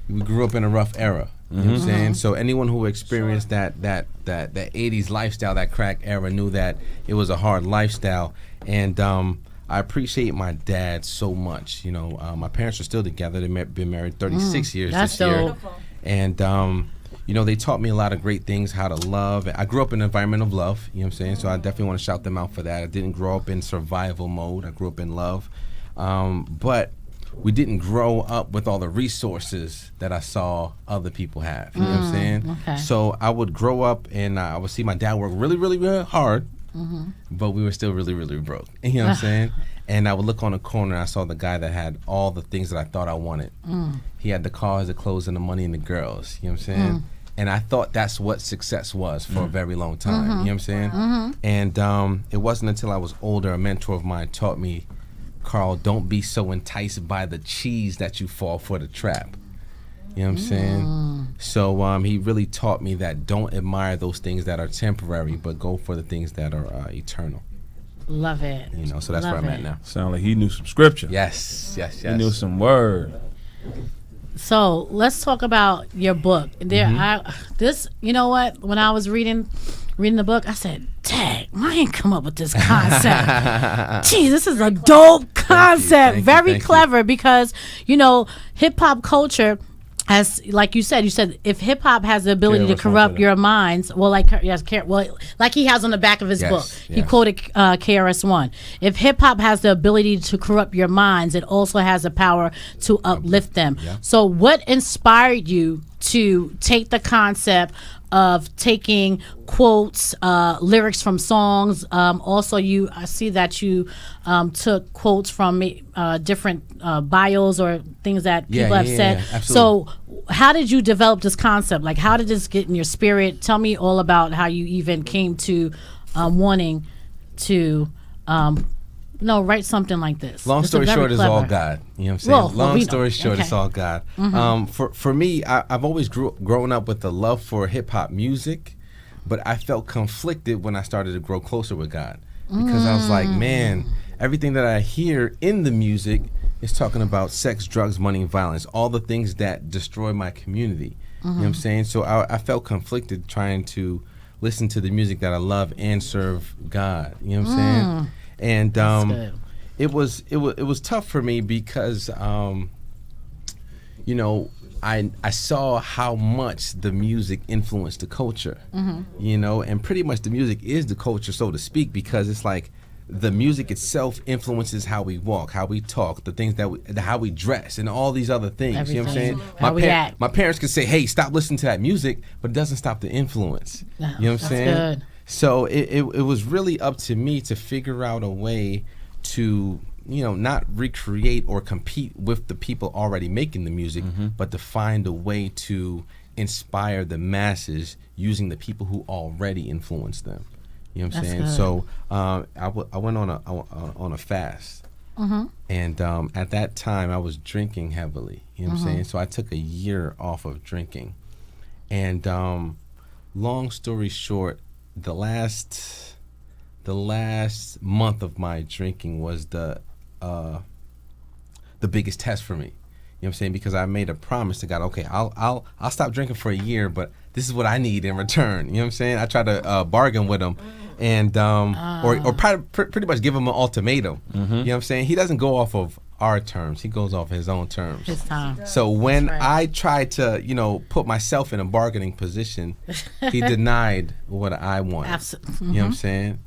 [SPEAKER 4] we grew up in a rough era. You know what I'm saying? So anyone who experienced that 80s lifestyle, that crack era, knew that it was a hard lifestyle. And I appreciate my dad so much. My parents are still together. They've been married 36 years this year. And they taught me a lot of great things, how to love. I grew up in an environment of love, you know what I'm saying? So I definitely want to shout them out for that. I didn't grow up in survival mode. I grew up in love. But we didn't grow up with all the resources that I saw other people have. You know what I'm saying?
[SPEAKER 1] Okay.
[SPEAKER 4] So I would grow up and I would see my dad work really, really, really hard, but we were still really, really broke. You know what I'm saying? And I would look on the corner and I saw the guy that had all the things that I thought I wanted. He had the cars, the clothes, and the money and the girls. You know what I'm saying? And I thought that's what success was for a very long time. You know what I'm saying? And it wasn't until I was older, a mentor of mine taught me, Carl, don't be so enticed by the cheese that you fall for the trap. You know what I'm saying? So he really taught me that don't admire those things that are temporary, but go for the things that are eternal.
[SPEAKER 1] Love it.
[SPEAKER 4] So that's where I'm at now.
[SPEAKER 2] Sound like he knew some scripture.
[SPEAKER 4] Yes.
[SPEAKER 2] He knew some word.
[SPEAKER 1] So let's talk about your book. You know what? When I was reading the book, I said, "Dang, I ain't come up with this concept." Gee, this is a dope concept. Very clever because hip hop culture has, like you said, if hip hop has the ability to corrupt your minds, like he has on the back of his book, he quoted KRS-One. If hip hop has the ability to corrupt your minds, it also has the power to uplift them. Yeah. So, what inspired you to take the concept of taking quotes, lyrics from songs? Also, I see that you took quotes from different bios or things that people have said.
[SPEAKER 4] Yeah,
[SPEAKER 1] so how did you develop this concept? Like, how did this get in your spirit? Tell me all about how you even came to wanting to write something like this.
[SPEAKER 4] Long story short, it's all God. You know what I'm saying? Long story short, it's all God. For me, I've always grown up with a love for hip hop music, but I felt conflicted when I started to grow closer with God because I was like, man, everything that I hear in the music is talking about sex, drugs, money, and violence, all the things that destroy my community. You know what I'm saying? So I felt conflicted trying to listen to the music that I love and serve God. You know what I'm saying? And it was tough for me because I saw how much the music influenced the culture, and pretty much the music is the culture, so to speak, because it's like the music itself influences how we walk, how we talk, the things how we dress, and all these other things. Everything. You know what I'm saying? My parents could say, "Hey, stop listening to that music," but it doesn't stop the influence. You know what I'm saying? Good. So it was really up to me to figure out a way to, not recreate or compete with the people already making the music, but to find a way to inspire the masses using the people who already influence them. You know what I'm saying? Good. So I went on a fast, and at that time I was drinking heavily. You know what I'm saying? So I took a year off of drinking, and long story short, the last month of my drinking was the biggest test for me. You know what I'm saying? Because I made a promise to God, okay, I'll stop drinking for a year, but this is what I need in return. You know what I'm saying? I tried to bargain with him, and or pretty much give him an ultimatum. You know what I'm saying? He doesn't go off of our terms. He goes off his own terms. His time. So when I tried to, put myself in a bargaining position, he denied what I wanted. Absolutely. You know what I'm saying?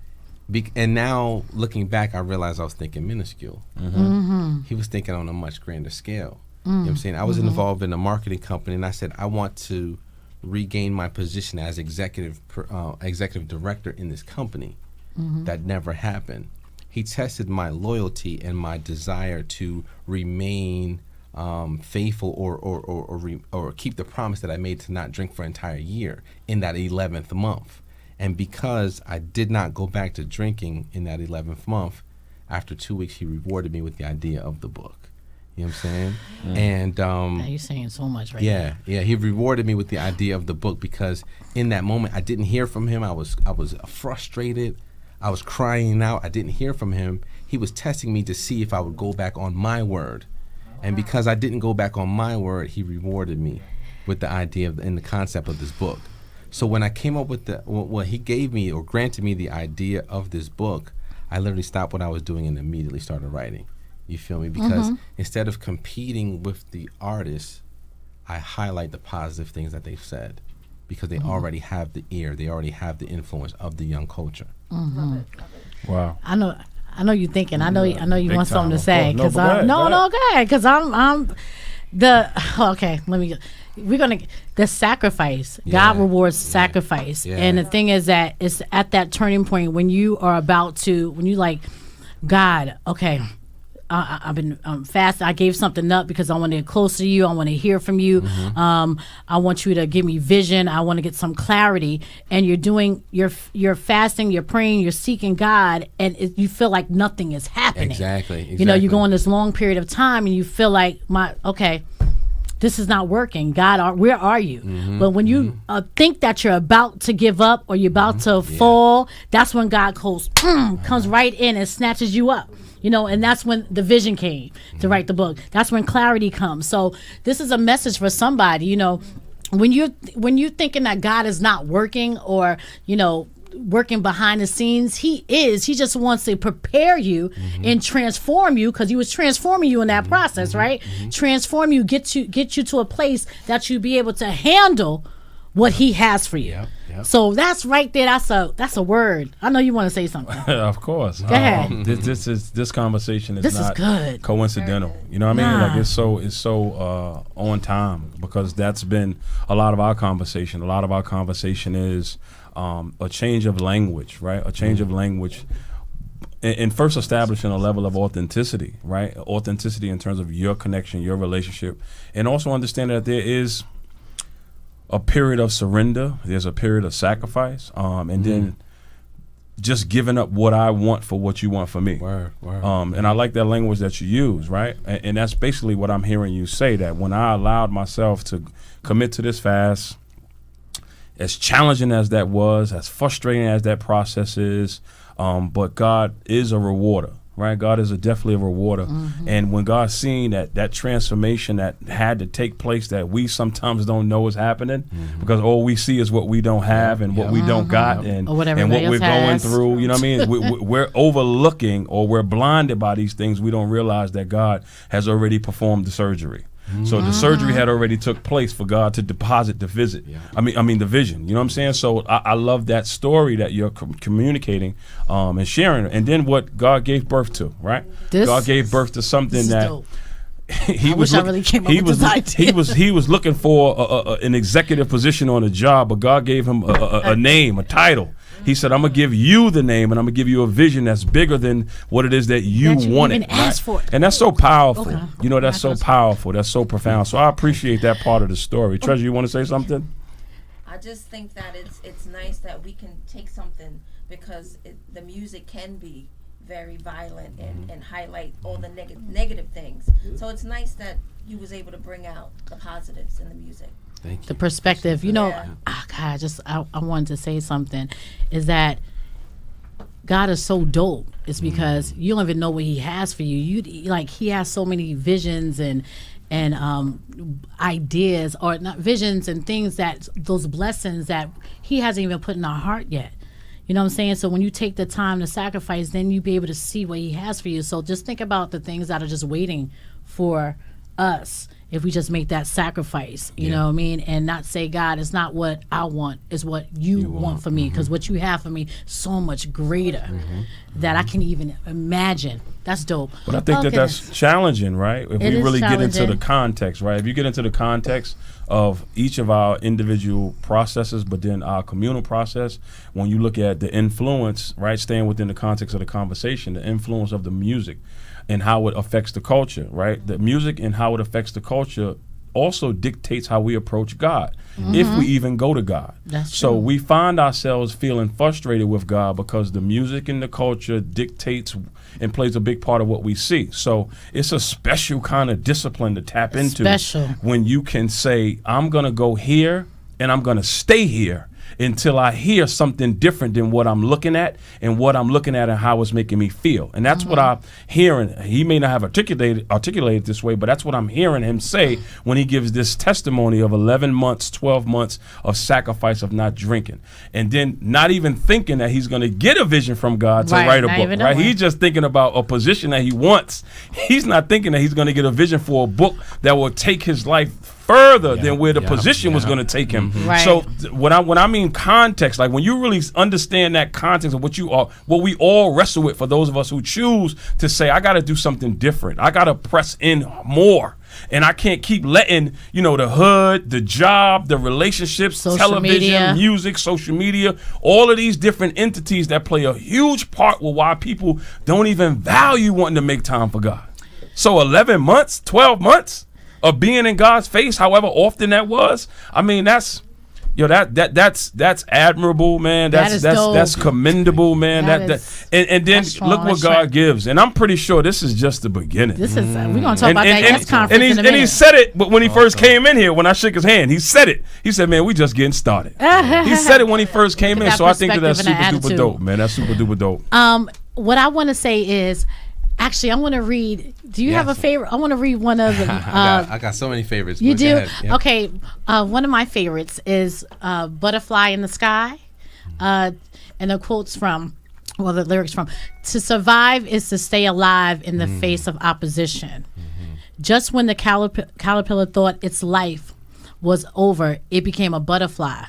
[SPEAKER 4] And now looking back, I realized I was thinking minuscule. He was thinking on a much grander scale. You know what I'm saying? I was involved in a marketing company, and I said, I want to regain my position as executive director in this company. That never happened. He tested my loyalty and my desire to remain faithful or keep the promise that I made to not drink for an entire year in that 11th month. And because I did not go back to drinking in that 11th month, after 2 weeks, he rewarded me with the idea of the book. You know what I'm saying? And
[SPEAKER 1] you're saying so much right
[SPEAKER 4] now. Yeah, he rewarded me with the idea of the book because in that moment I didn't hear from him. I was frustrated. I was crying out. I didn't hear from him. He was testing me to see if I would go back on my word. And because I didn't go back on my word, he rewarded me with the idea and the concept of this book. So when I came up with he gave me or granted me the idea of this book, I literally stopped what I was doing and immediately started writing. You feel me? Because instead of competing with the artists, I highlight the positive things that they've said because they already have the ear, they already have the influence of the young culture.
[SPEAKER 3] Love it.
[SPEAKER 2] Wow.
[SPEAKER 1] I know you're thinking. I know you
[SPEAKER 2] Big
[SPEAKER 1] want something to
[SPEAKER 2] time,
[SPEAKER 1] say
[SPEAKER 2] of course.
[SPEAKER 1] because
[SPEAKER 2] No,
[SPEAKER 1] go ahead because I'm okay. The sacrifice. God rewards sacrifice, and the thing is that it's at that turning point when you are when you like, God, okay. I've been fast. I gave something up because I want to get close to you. I want to hear from you. I want you to give me vision. I want to get some clarity. And you're fasting, you're praying, you're seeking God, and you feel like nothing is happening.
[SPEAKER 4] Exactly.
[SPEAKER 1] You know, you go on this long period of time, and you feel like this is not working. God, where are you? But when you think that you're about to give up or you're about to fall, that's when God comes right in and snatches you up. You know, and that's when the vision came to write the book. That's when clarity comes. So this is a message for somebody, you know, when you're thinking that God is not working or, you know, working behind the scenes, he just wants to prepare you and transform you because he was transforming you in that process, right? Transform you, get you to a place that you be able to handle what he has for you. Yep. So that's right there. That's a word. I know you want to say something.
[SPEAKER 2] Of course.
[SPEAKER 1] Go ahead.
[SPEAKER 2] This conversation is not
[SPEAKER 1] good.
[SPEAKER 2] Coincidental. You know what I mean? Like it's so on time because that's been a lot of our conversation. A lot of our conversation is a change of language, right? A change of language. And first establishing a level of authenticity, right? Authenticity in terms of your connection, your relationship, and also understanding that there is a period of surrender, there's a period of sacrifice, and then just giving up what I want for what you want for me.
[SPEAKER 4] Word.
[SPEAKER 2] And I like that language that you use, right? And that's basically what I'm hearing you say, that when I allowed myself to commit to this fast, as challenging as that was, as frustrating as that process is, but God is a rewarder. Right, God is definitely a rewarder, and when God's seen that transformation that had to take place that we sometimes don't know is happening because all we see is what we don't have and what we don't got and what we're going through. You know what I mean? We're overlooking or we're blinded by these things. We don't realize that God has already performed the surgery. So the surgery had already took place for God to deposit the visit. I mean the vision. You know what I'm saying? So I love that story that you're communicating and sharing. And then what God gave birth to, right? God gave birth to something that
[SPEAKER 1] dope. He was
[SPEAKER 2] looking for an executive position on a job, but God gave him a name, a title. He said, I'm going to give you the name and I'm going to give you a vision that's bigger than what it is that you wanted.
[SPEAKER 1] Even asked for it.
[SPEAKER 2] And that's so powerful. Okay. You know, that's so powerful. That's so profound. So I appreciate that part of the story. Treasure, you want to say something?
[SPEAKER 3] I just think that it's nice that we can take something because the music can be very violent and highlight all the negative things. So it's nice that you was able to bring out the positives in the music.
[SPEAKER 1] The perspective, you know, God, I wanted to say something, is that God is so dope. It's because you don't even know what he has for you. He has so many visions and ideas, or not visions and things, that those blessings that he hasn't even put in our heart yet. You know what I'm saying? So when you take the time to sacrifice, then you be able to see what he has for you. So just think about the things that are just waiting for us. if we just make that sacrifice, you know what I mean, and not say, God, it's not what I want, it's what you want for me, because what you have for me is so much greater that I can even imagine. That's dope.
[SPEAKER 2] But I think that's challenging, right? If we really get into the context, right? If you get into the context of each of our individual processes, but then our communal process, when you look at the influence, right, staying within the context of the conversation, the influence of the music and how it affects the culture, right? The music and how it affects the culture also dictates how we approach God, if we even go to God. So we find ourselves feeling frustrated with God because the music and the culture dictates and plays a big part of what we see. So it's a special kind of discipline to tap into when you can say, I'm going to go here and I'm going to stay here until I hear something different than what I'm looking at and how it's making me feel. And that's what I'm hearing. He may not have articulated this way, but that's what I'm hearing him say when he gives this testimony of 11 months, 12 months of sacrifice of not drinking. And then not even thinking that he's going to get a vision from God to write a book, right? He's just thinking about a position that he wants. He's not thinking that he's going to get a vision for a book that will take his life further than where the position was going to take him. So when I mean context, like when you really understand that context of what we all wrestle with, for those of us who choose to say, I got to do something different, I got to press in more, and I can't keep letting the hood, the job, the relationships, television, music, social media, all of these different entities that play a huge part with why people don't even value wanting to make time for God. So 11 months, 12 months of being in God's face, however often that was, I mean, that's admirable, man. That's commendable, man. And then look what God gives. And I'm pretty sure this is just the beginning.
[SPEAKER 1] This is we're gonna talk about that next conference in a minute.
[SPEAKER 2] And he said it, but when he first came in here, when I shook his hand, he said it. He said, "Man, we just getting started." He said it when he first came in, so I think that's super duper dope, man. That's super duper dope.
[SPEAKER 1] What I want to say is, actually, I want to read. Do you have a favorite? I want to read one of them.
[SPEAKER 4] I got so many favorites.
[SPEAKER 1] You do? Yep. Okay. One of my favorites is Butterfly in the Sky. And the quotes from, the lyrics from, to survive is to stay alive in the face of opposition. Just when the caterpillar thought its life was over, it became a butterfly.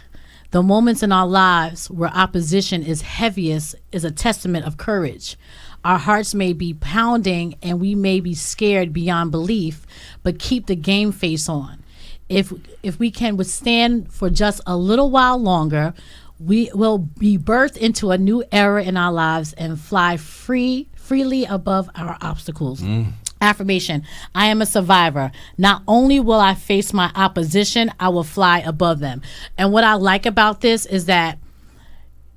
[SPEAKER 1] The moments in our lives where opposition is heaviest is a testament of courage. Our hearts may be pounding and we may be scared beyond belief, but keep the game face on. If we can withstand for just a little while longer, we will be birthed into a new era in our lives and fly freely above our obstacles. Affirmation: I am a survivor. Not only will I face my opposition, I will fly above them. And what I like about this is that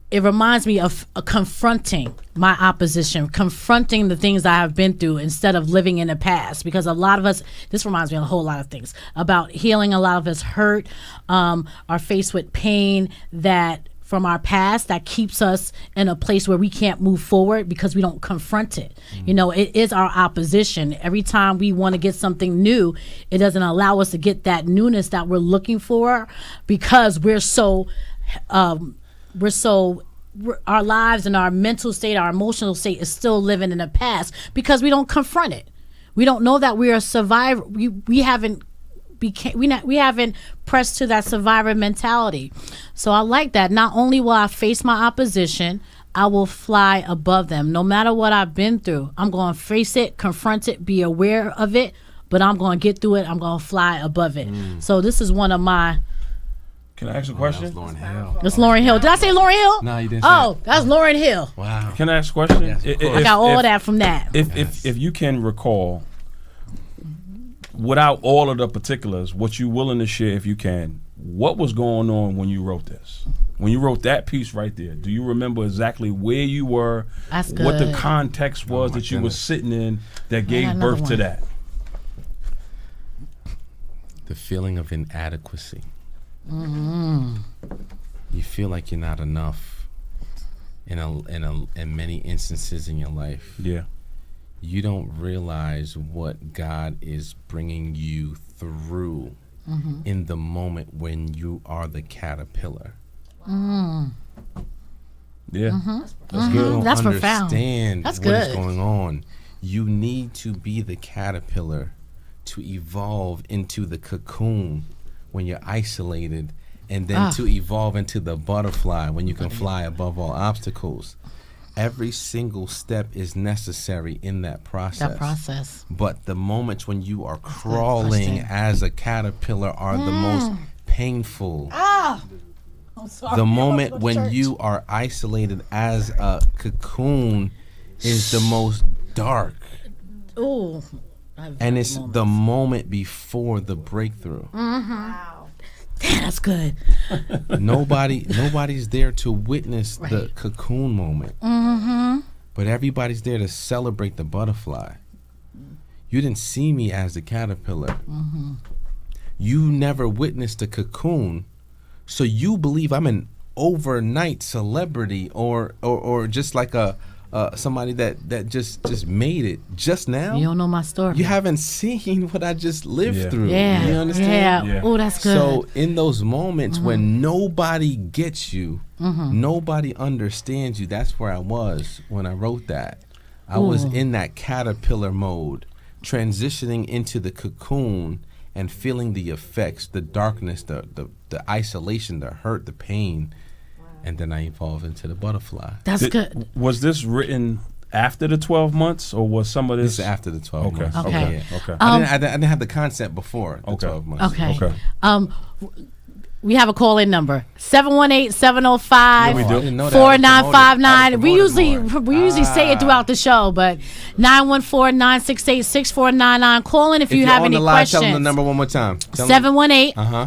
[SPEAKER 1] it reminds me of confronting my opposition, confronting the things I have been through instead of living in the past. Because a lot of us, this reminds me of a whole lot of things about healing. A lot of us hurt, are faced with pain that from our past that keeps us in a place where we can't move forward because we don't confront it. It is our opposition. Every time we want to get something new, it doesn't allow us to get that newness that we're looking for because our lives and our mental state, our emotional state is still living in the past because we don't confront it. We don't know that we are a survivor. We haven't pressed to that survivor mentality. So I like that. Not only will I face my opposition, I will fly above them. No matter what I've been through, I'm going to face it, confront it, be aware of it, but I'm going to get through it. I'm going to fly above it. So this is one of my...
[SPEAKER 2] Can I ask a question?
[SPEAKER 4] That's Lauryn Hill.
[SPEAKER 1] That's Lauryn Hill. Did I say Lauryn Hill?
[SPEAKER 4] No, you didn't say
[SPEAKER 1] that's Lauryn Hill.
[SPEAKER 4] Wow.
[SPEAKER 2] Can I ask a question?
[SPEAKER 4] Yes,
[SPEAKER 1] I got all that from that.
[SPEAKER 2] If you can recall, without all of the particulars, what you're willing to share, if you can, what was going on when you wrote this? When you wrote that piece right there, do you remember exactly where you were?
[SPEAKER 1] That's good.
[SPEAKER 2] What the context was that you were sitting in that gave birth to that?
[SPEAKER 4] The feeling of inadequacy. You feel like you're not enough in many instances in your life.
[SPEAKER 2] Yeah.
[SPEAKER 4] You don't realize what God is bringing you through in the moment when you are the caterpillar.
[SPEAKER 2] Yeah.
[SPEAKER 4] That's good. You don't
[SPEAKER 1] That's profound.
[SPEAKER 4] understand
[SPEAKER 1] That's
[SPEAKER 4] what is
[SPEAKER 1] good.
[SPEAKER 4] going on. You need to be the caterpillar to evolve into the cocoon when you're isolated, and then to evolve into the butterfly when you can fly above all obstacles. Every single step is necessary in that process. But the moments when you are crawling as a caterpillar are the most painful.
[SPEAKER 1] I'm sorry.
[SPEAKER 4] The moment when you are isolated as a cocoon is the most dark.
[SPEAKER 1] Ooh.
[SPEAKER 4] And it's the moment before the breakthrough.
[SPEAKER 3] Wow.
[SPEAKER 1] Damn, that's good.
[SPEAKER 4] Nobody's there to witness the cocoon moment. But everybody's there to celebrate the butterfly. You didn't see me as the caterpillar. You never witnessed the cocoon. So you believe I'm an overnight celebrity or just like somebody that just made it just now.
[SPEAKER 1] You don't know my story.
[SPEAKER 4] You haven't seen what I just lived through.
[SPEAKER 1] Yeah.
[SPEAKER 4] You understand?
[SPEAKER 1] Yeah. Oh, that's good.
[SPEAKER 4] So in those moments when nobody gets you, nobody understands you, that's where I was when I wrote that. I was in that caterpillar mode, transitioning into the cocoon and feeling the effects, the darkness, the isolation, the hurt, the pain. And then I evolved into the butterfly.
[SPEAKER 1] That's good.
[SPEAKER 2] Was this written after the 12 months, or was some of this?
[SPEAKER 4] This is after the 12
[SPEAKER 2] Okay.
[SPEAKER 4] months.
[SPEAKER 1] Okay.
[SPEAKER 2] Okay.
[SPEAKER 4] I didn't have the concept before the 12 months.
[SPEAKER 1] Okay. We have a call-in number 718-705
[SPEAKER 2] we do.
[SPEAKER 4] I didn't know that.
[SPEAKER 1] 4959. We usually
[SPEAKER 4] More.
[SPEAKER 1] say it throughout the show, but 914-968-6499. Call in if you have
[SPEAKER 4] on
[SPEAKER 1] any
[SPEAKER 4] the live,
[SPEAKER 1] questions.
[SPEAKER 4] tell them the number one more time. Tell them-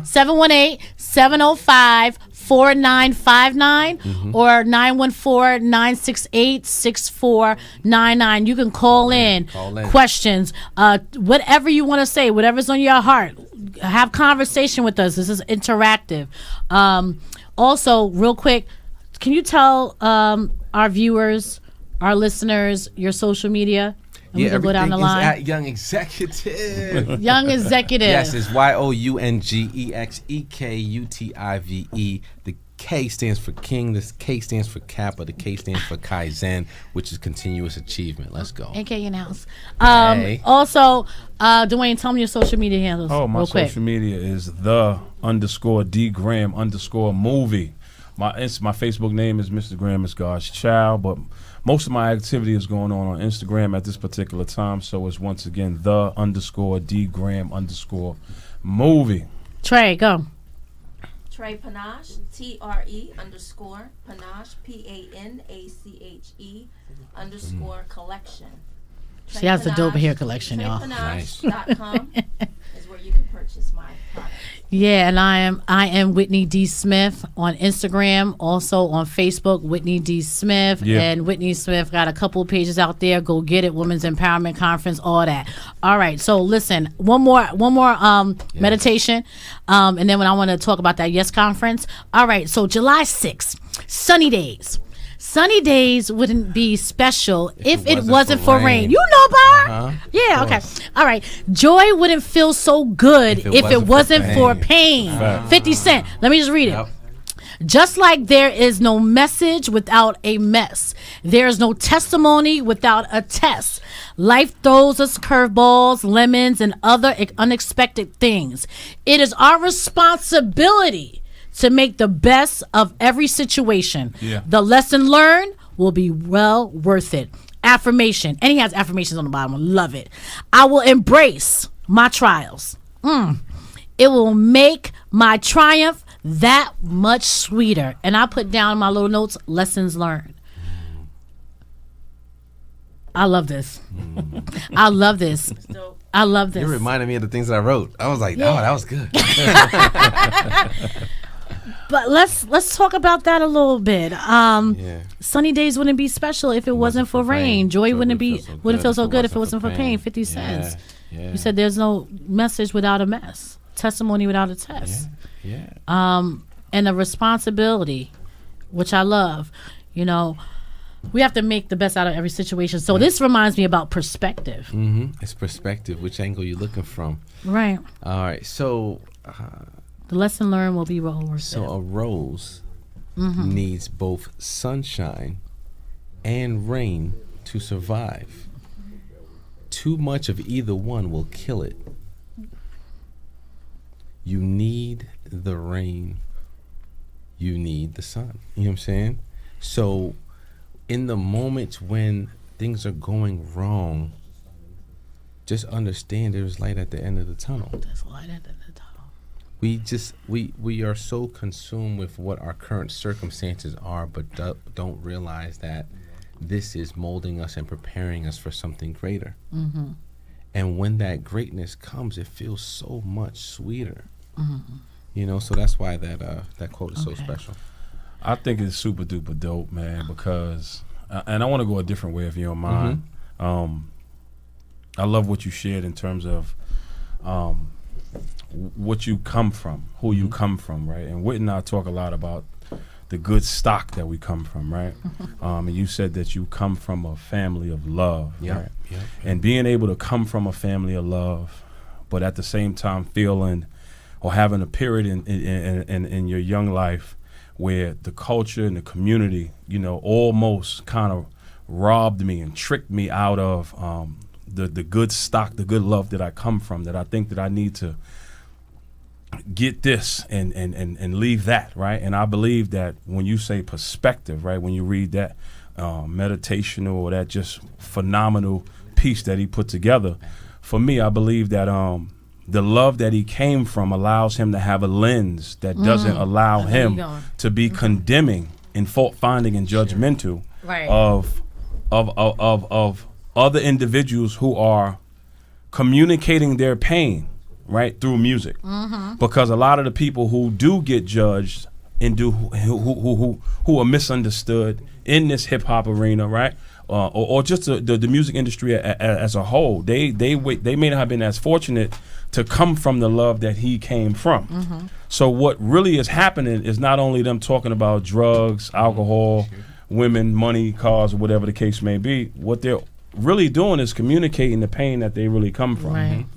[SPEAKER 1] 718-705-4959 or 914-968-6499. You can call in. Questions, whatever you want to say, whatever's on your heart. Have conversation with us. This is interactive. Also, real quick, can you tell our viewers, our listeners, your social media? And we can go down the line.
[SPEAKER 4] At Young Executive.
[SPEAKER 1] Young Executive.
[SPEAKER 4] Yes, it's YOUNGEXEKUTIVE. The K stands for King. The K stands for Kappa. The K stands for Kaizen, which is continuous achievement. Let's go.
[SPEAKER 1] AK in-house.
[SPEAKER 4] Hey.
[SPEAKER 1] Also, Dwayne, tell me your social media handles.
[SPEAKER 2] Oh, my
[SPEAKER 1] real quick.
[SPEAKER 2] social media is _D_Graham_movie. My Facebook name is Mr. Graham is God's Child, but most of my activity is going on Instagram at this particular time. So it's once again _D_Graham_movie.
[SPEAKER 1] Trey, go.
[SPEAKER 3] Trey Panache, TRE_Panache, PANACHE _collection.
[SPEAKER 1] She has the dope hair collection, y'all.
[SPEAKER 3] TreyPanache.com is where you can purchase my product.
[SPEAKER 1] Yeah, and I am Whitney D. Smith on Instagram, also on Facebook, Whitney D. Smith.
[SPEAKER 2] Yeah.
[SPEAKER 1] And Whitney Smith got a couple of pages out there. Go get it, Women's Empowerment Conference, all that. All right, so listen, one more meditation, and then when I want to talk about that Yes Conference. All right, so July 6th, sunny days. Sunny days wouldn't be special if it wasn't for rain. You know, Bar? Yeah, okay. All right. Joy wouldn't feel so good if it wasn't for pain. 50 Cent. Let me just read it. Just like there is no message without a mess, there is no testimony without a test. Life throws us curveballs, lemons, and other unexpected things. It is our responsibility to make the best of every situation.
[SPEAKER 2] Yeah.
[SPEAKER 1] The lesson learned will be well worth it. Affirmation. And he has affirmations on the bottom. I love it. I will embrace my trials. It will make my triumph that much sweeter. And I put down in my little notes, lessons learned. I love this. I love this. I love this.
[SPEAKER 4] You reminded me of the things that I wrote. I was like, oh, that was good.
[SPEAKER 1] But let's talk about that a little bit. Sunny days wouldn't be special if it wasn't for rain. Joy wouldn't feel so good if it wasn't for pain. 50 cents. You said there's no message without a mess. Testimony without a test. And a responsibility, which I love. You know, we have to make the best out of every situation. So this reminds me about perspective.
[SPEAKER 4] It's perspective. Which angle you looking from?
[SPEAKER 1] Right.
[SPEAKER 4] All right. So
[SPEAKER 1] the lesson learned will be well worth it.
[SPEAKER 4] So a rose needs both sunshine and rain to survive. Too much of either one will kill it. you need the rain, you need the sun. You know what I'm saying? So in the moments when things are going wrong, just understand there's light at the end of the tunnel.
[SPEAKER 1] There's light at the end of the tunnel.
[SPEAKER 4] We are so consumed with what our current circumstances are, but don't realize that this is molding us and preparing us for something greater.
[SPEAKER 1] Mm-hmm.
[SPEAKER 4] And when that greatness comes, it feels so much sweeter.
[SPEAKER 1] Mm-hmm.
[SPEAKER 4] You know, so that's why that quote is so special.
[SPEAKER 2] I think it's super duper dope, man, because, and I want to go a different way if you don't mind. I love what you shared in terms of what you come from, who you come from, right? And Whit and I talk a lot about the good stock that we come from, right? And you said that you come from a family of love, right?
[SPEAKER 4] Yep.
[SPEAKER 2] And being able to come from a family of love, but at the same time feeling or having a period in your young life where the culture and the community, you know, almost kind of robbed me and tricked me out of the good stock, the good love that I come from, that I think that I need to get this and leave that, right? And I believe that when you say perspective, right, when you read that meditational or that just phenomenal piece that he put together, for me, I believe that the love that he came from allows him to have a lens that doesn't allow him to be condemning and fault finding and judgmental of other individuals who are communicating their pain, right, through music. Because a lot of the people who do get judged and who are misunderstood in this hip hop arena, right, or just the music industry as a whole, they may not have been as fortunate to come from the love that he came from. So what really is happening is not only them talking about drugs, alcohol, women, money, cars, or whatever the case may be. What they're really doing is communicating the pain that they really come from,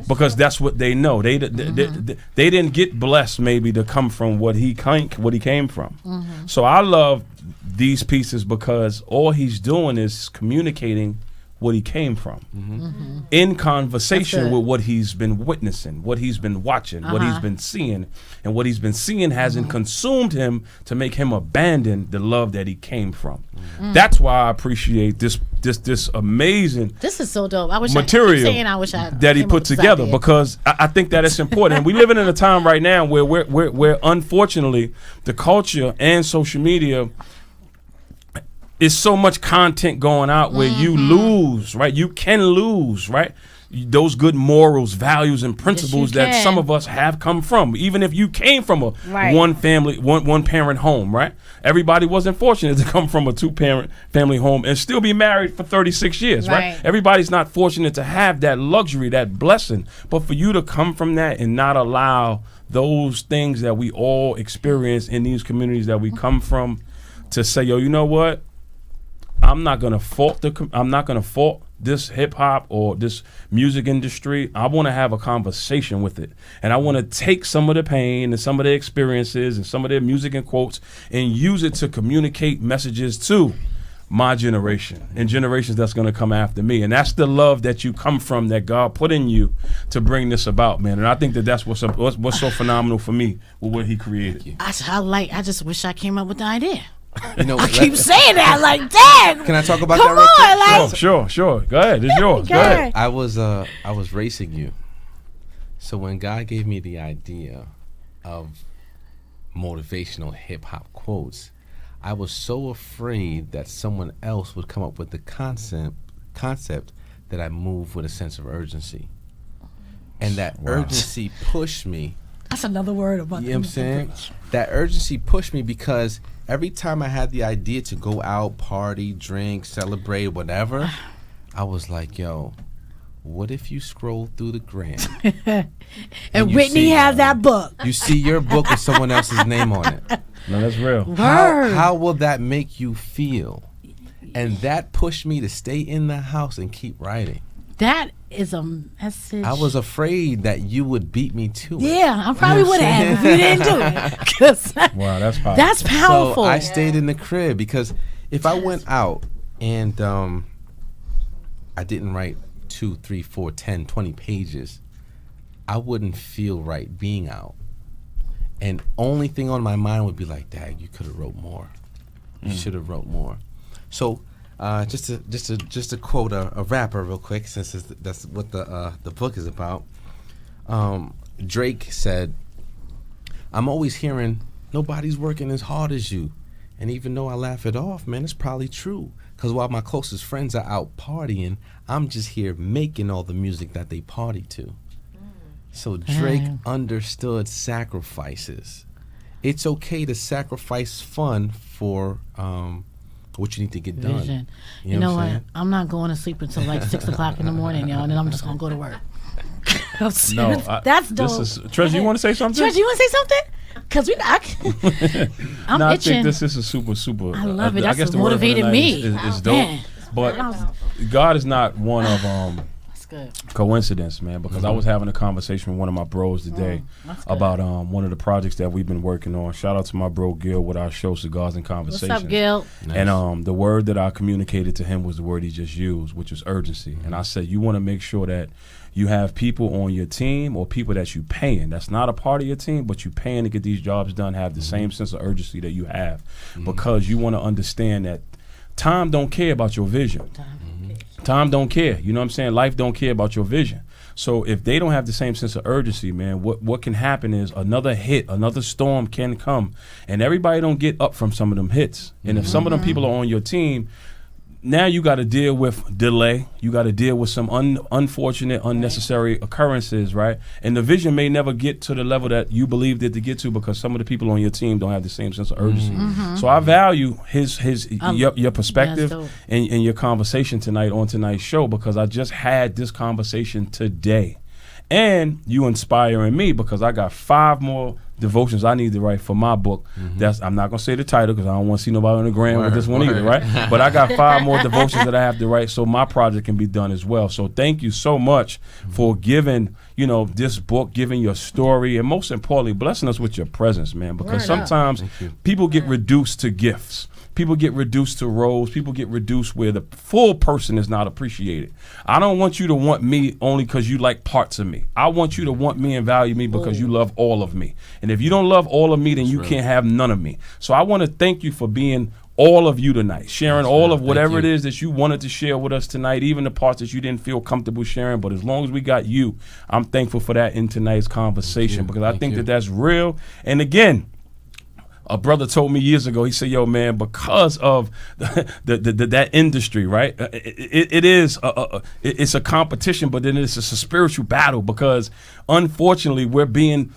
[SPEAKER 2] because that's what they know. They didn't get blessed maybe to come from what he came from. So I love these pieces because all he's doing is communicating what he came from in conversation with what he's been witnessing, what he's been watching, what he's been seeing, and what he's been seeing hasn't consumed him to make him abandon the love that he came from. That's why I appreciate this amazing
[SPEAKER 1] This is so dope. I wish
[SPEAKER 2] material
[SPEAKER 1] I wish I
[SPEAKER 2] that he
[SPEAKER 1] came
[SPEAKER 2] put
[SPEAKER 1] up with this
[SPEAKER 2] together,
[SPEAKER 1] idea.
[SPEAKER 2] because I think that it's important. And we living in a time right now where unfortunately the culture and social media is so much content going out where you lose, right? You can lose, right? Those good morals, values, and principles that some of us have come from. Even if you came from a one parent home, right? Everybody wasn't fortunate to come from a 2-parent family home and still be married for 36 years, right? Everybody's not fortunate to have that luxury, that blessing. But for you to come from that and not allow those things that we all experience in these communities that we come from to say, yo, you know what? I'm not gonna fault this hip hop or this music industry. I want to have a conversation with it, and I want to take some of the pain and some of the experiences and some of their music and quotes and use it to communicate messages to my generation and generations that's going to come after me. And that's the love that you come from, that God put in you to bring this about, man. And I think that's what's so phenomenal for me with what he created.
[SPEAKER 1] I just wish I came up with the idea.
[SPEAKER 4] You know,
[SPEAKER 1] I keep saying that, like, dang.
[SPEAKER 4] Can I talk about
[SPEAKER 1] Come
[SPEAKER 4] that real
[SPEAKER 1] on,
[SPEAKER 4] quick?
[SPEAKER 1] like,
[SPEAKER 2] Sure. Go ahead. It's yours. Go ahead.
[SPEAKER 4] I was racing you. So when God gave me the idea of motivational hip hop quotes, I was so afraid that someone else would come up with the concept that I move with a sense of urgency. And that urgency pushed me.
[SPEAKER 1] That's another word about
[SPEAKER 4] You know what I'm saying? That urgency pushed me because every time I had the idea to go out, party, drink, celebrate, whatever, I was like, yo, what if you scroll through the gram
[SPEAKER 1] and Whitney has that book?
[SPEAKER 4] You see your book with someone else's name on it.
[SPEAKER 2] No, that's real.
[SPEAKER 4] How will that make you feel? And that pushed me to stay in the house and keep writing.
[SPEAKER 1] That is a message.
[SPEAKER 4] I was afraid that you would beat me to it.
[SPEAKER 1] Yeah, I probably would have if you didn't do it. 'Cause
[SPEAKER 2] Wow, that's powerful.
[SPEAKER 1] that's powerful.
[SPEAKER 4] So I stayed in the crib because if I went out and I didn't write 2, 3, 4, 10, 20 pages, I wouldn't feel right being out. And only thing on my mind would be like, Dad, you could have wrote more. You should have wrote more. So just to quote a rapper real quick, since that's what the book is about. Drake said, "I'm always hearing nobody's working as hard as you, and even though I laugh it off, man, it's probably true. Cause while my closest friends are out partying, I'm just here making all the music that they party to." So Drake understood sacrifices. It's okay to sacrifice fun for what you need to get done.
[SPEAKER 1] Vision.
[SPEAKER 4] You know what I'm saying?
[SPEAKER 1] I'm not going to sleep until like 6 o'clock in the morning, y'all, and then I'm just gonna go to work.
[SPEAKER 2] No,
[SPEAKER 1] that's dope.
[SPEAKER 2] Treasure, you want to say something?
[SPEAKER 1] Treasure, you want to say something? Because I'm
[SPEAKER 2] I
[SPEAKER 1] itching.
[SPEAKER 2] think this is a super.
[SPEAKER 1] I love it.
[SPEAKER 2] I
[SPEAKER 1] That's
[SPEAKER 2] guess
[SPEAKER 1] what
[SPEAKER 2] the word for
[SPEAKER 1] motivated
[SPEAKER 2] tonight
[SPEAKER 1] me.
[SPEAKER 2] is dope.
[SPEAKER 1] Man.
[SPEAKER 2] But God is not one of
[SPEAKER 1] That's good.
[SPEAKER 2] coincidence, man, because I was having a conversation with one of my bros today
[SPEAKER 1] That's good.
[SPEAKER 2] about one of the projects that we've been working on. Shout out to my bro Gil with our show Cigars and Conversations.
[SPEAKER 1] What's up, Gil?
[SPEAKER 2] And the word that I communicated to him was the word he just used, which was urgency. And I said, you want to make sure that you have people on your team or people that you paying that's not a part of your team, but you paying to get these jobs done, have the same sense of urgency that you have, because you want to understand that time don't care about your vision. Time don't care. You know what I'm saying? Life don't care about your vision. So if they don't have the same sense of urgency, man, what can happen is another hit, another storm can come, and everybody don't get up from some of them hits. And if some of them people are on your team, now you got to deal with delay. You got to deal with some unfortunate, unnecessary occurrences, right? And the vision may never get to the level that you believed it to get to because some of the people on your team don't have the same sense of urgency. So I value your perspective and your conversation tonight on tonight's show, because I just had this conversation today. And you inspiring me because I got 5 more devotions I need to write for my book. I'm not gonna say the title because I don't want to see nobody on the gram with this one either, right? But I got 5 more devotions that I have to write so my project can be done as well. So thank you so much for giving, this book, giving your story, and most importantly, blessing us with your presence, man. Because sometimes people get reduced to gifts. People get reduced to roles. People get reduced where the full person is not appreciated. I don't want you to want me only because you like parts of me. I want you to want me and value me because you love all of me. And if you don't love all of me, then you can't have none of me. So I want to thank you for being all of you tonight, sharing all of whatever it is that you wanted to share with us tonight, even the parts that you didn't feel comfortable sharing. But as long as we got you, I'm thankful for that in tonight's conversation, because I think that that's real. And again, a brother told me years ago, he said, yo, man, because of that industry, right, it's a competition, but then it's a spiritual battle, because unfortunately we're being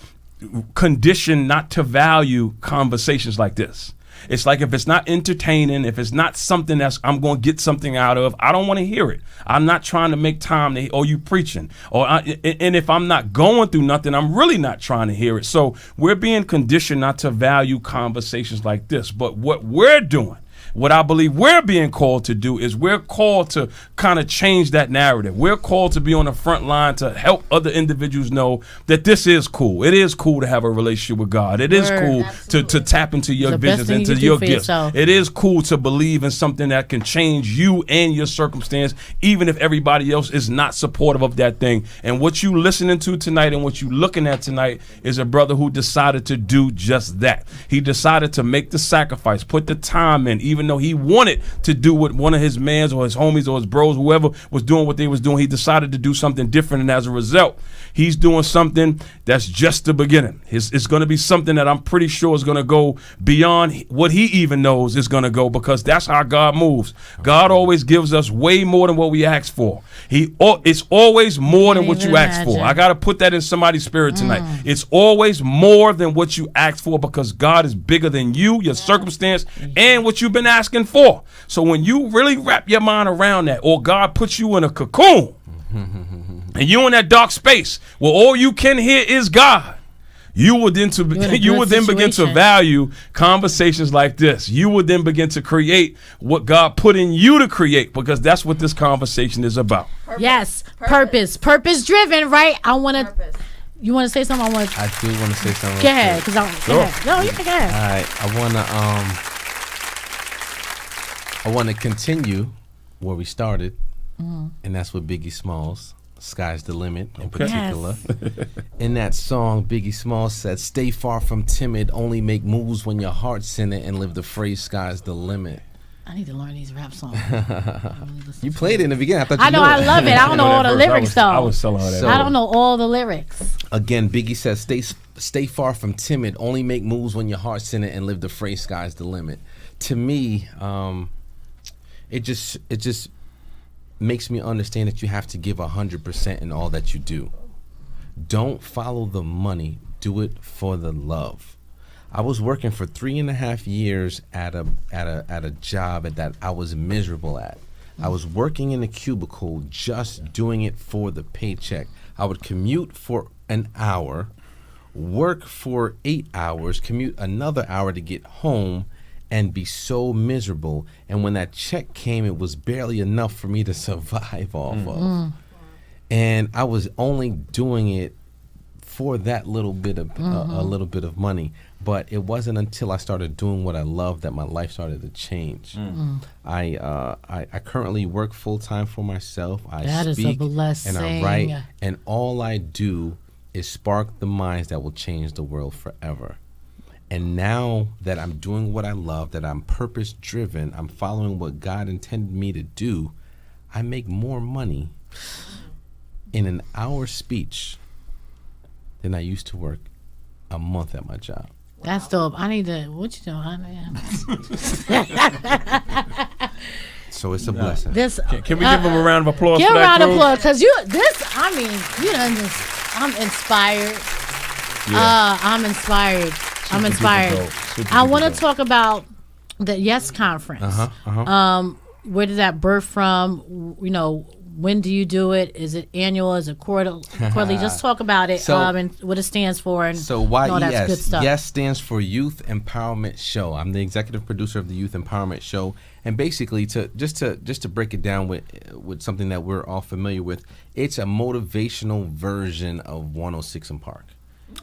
[SPEAKER 2] conditioned not to value conversations like this. It's like, if it's not entertaining, if it's not something that's I'm going to get something out of, I don't want to hear it. I'm not trying to make time to, or you preaching, and if I'm not going through nothing, I'm really not trying to hear it. So we're being conditioned not to value conversations like this. But what we're doing, what I believe we're being called to do, is we're called to kind of change that narrative. We're called to be on the front line to help other individuals know that this is cool. It is cool to have a relationship with God. It is cool to tap into your visions, into your gifts. It is cool to believe in something that can change you and your circumstance, even if everybody else is not supportive of that thing. And what you listening to tonight and what you looking at tonight is a brother who decided to do just that. He decided to make the sacrifice, put the time in, even though he wanted to do what one of his mans or his homies or his bros, whoever was doing what they was doing. He decided to do something different, and as a result, he's doing something that's just the beginning. It's going to be something that I'm pretty sure is going to go beyond what he even knows is going to go, because that's how God moves. God always gives us way more than what we ask for. It's always more than what you ask for. I got to put that in somebody's spirit tonight. It's always more than what you ask for, because God is bigger than you, your circumstance, and what you've been asking for. So when you really wrap your mind around that, or God puts you in a cocoon and you in that dark space where all you can hear is God, you would then begin to value conversations like this. You would then begin to create what God put in you to create, because that's what this conversation is about.
[SPEAKER 1] Yes, purpose driven, right? I want to. You want to say something? I do want
[SPEAKER 4] to say something.
[SPEAKER 1] Go ahead, because No, you can go ahead.
[SPEAKER 4] All right, I want to continue where we started, and that's with Biggie Smalls. Sky's the Limit in
[SPEAKER 2] Okay.
[SPEAKER 4] particular. In that song, Biggie Smalls said, "Stay far from timid, only make moves when your heart's in it, and live the phrase sky's the limit."
[SPEAKER 1] I need to learn these rap songs. I really listen
[SPEAKER 4] You
[SPEAKER 1] to
[SPEAKER 4] played it in the beginning. I thought you
[SPEAKER 1] I know,
[SPEAKER 4] knew
[SPEAKER 1] I
[SPEAKER 4] it.
[SPEAKER 1] love it. I don't know all the lyrics though.
[SPEAKER 2] I was telling her that.
[SPEAKER 4] So-
[SPEAKER 1] I don't know all the lyrics.
[SPEAKER 4] Again, Biggie says, stay far from timid, only make moves when your heart's in it, and live the phrase sky's the limit. To me, it just makes me understand that you have to give 100% in all that you do. Don't follow the money, do it for the love. I was working for 3.5 years at a job that I was miserable at. I was working in a cubicle, just doing it for the paycheck. I would commute for an hour, work for 8 hours, commute another hour to get home, and be so miserable. And when that check came, it was barely enough for me to survive off of. And I was only doing it for that little bit of a little bit of money. But it wasn't until I started doing what I loved that my life started to change. I currently work full time for myself. I
[SPEAKER 1] That is a
[SPEAKER 4] speak
[SPEAKER 1] blessing.
[SPEAKER 4] and I write, and all I do is spark the minds that will change the world forever. And now that I'm doing what I love, that I'm purpose driven, I'm following what God intended me to do, I make more money in an hour speech than I used to work a month at my job.
[SPEAKER 1] That's dope. I need to. What you doing?
[SPEAKER 4] So it's a blessing.
[SPEAKER 1] This.
[SPEAKER 2] Can we give him a round of applause
[SPEAKER 1] Give
[SPEAKER 2] for
[SPEAKER 1] a
[SPEAKER 2] that,
[SPEAKER 1] round of
[SPEAKER 2] Cruz?
[SPEAKER 1] applause, because you. This. I mean, you done just. I'm inspired. I'm inspired. I'm inspired. I want to talk about the Yes Conference. Where did that birth from? You know, when do you do it? Is it annual? Is it quarterly? Just talk about it,
[SPEAKER 4] So-
[SPEAKER 1] and what it stands for, and
[SPEAKER 4] So
[SPEAKER 1] all that good
[SPEAKER 4] YES,
[SPEAKER 1] stuff.
[SPEAKER 4] YES stands for Youth Empowerment Show. I'm the executive producer of the Youth Empowerment Show, and basically just to break it down with something that we're all familiar with, it's a motivational version of 106 in Park.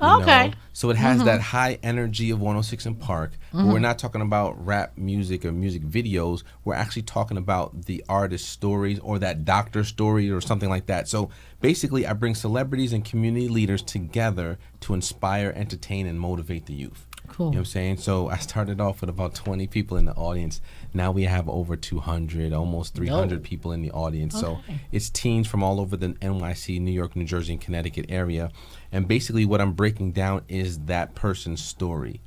[SPEAKER 4] You
[SPEAKER 1] Okay.
[SPEAKER 4] know? So it has that high energy of 106 in Park. But we're not talking about rap music or music videos. We're actually talking about the artist stories or that doctor story or something like that. So basically, I bring celebrities and community leaders together to inspire, entertain, and motivate the youth.
[SPEAKER 1] Cool.
[SPEAKER 4] You know what I'm saying? So I started off with about 20 people in the audience. Now we have over 200, almost 300 people in the audience. So it's teens from all over the NYC, New York, New Jersey, and Connecticut area. And basically what I'm breaking down is that person's story.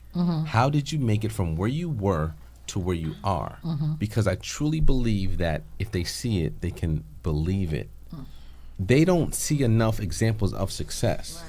[SPEAKER 4] How did you make it from where you were to where you are? Because I truly believe that if they see it, they can believe it. They don't see enough examples of success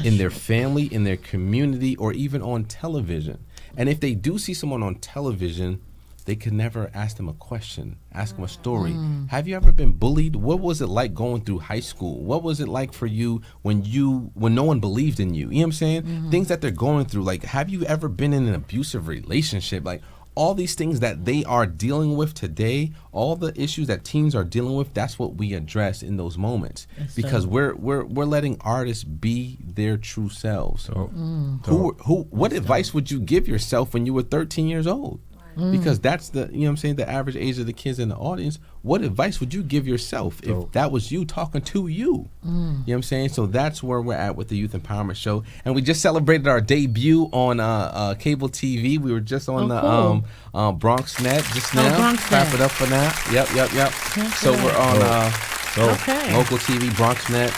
[SPEAKER 4] in their family, in their community, or even on television. And if they do see someone on television, they could never ask them a question, ask them a story. Have you ever been bullied? What was it like going through high school? What was it like for you when no one believed in you? You know what I'm saying? Things that they're going through. Like, have you ever been in an abusive relationship? Like, all these things that they are dealing with today, all the issues that teens are dealing with, that's what we address in those moments. Because we're letting artists be their true selves. What advice would you give yourself when you were 13 years old? Because that's the, you know what I'm saying, the average age of the kids in the audience. What advice would you give yourself if that was you talking to you? You know what I'm saying? So that's where we're at with the Youth Empowerment Show. And we just celebrated our debut on cable TV. We were just on the Bronx Net just now.
[SPEAKER 1] Bronx
[SPEAKER 4] Clap
[SPEAKER 1] Net.
[SPEAKER 4] it up for that. Yep. So we're on local TV, BronxNet,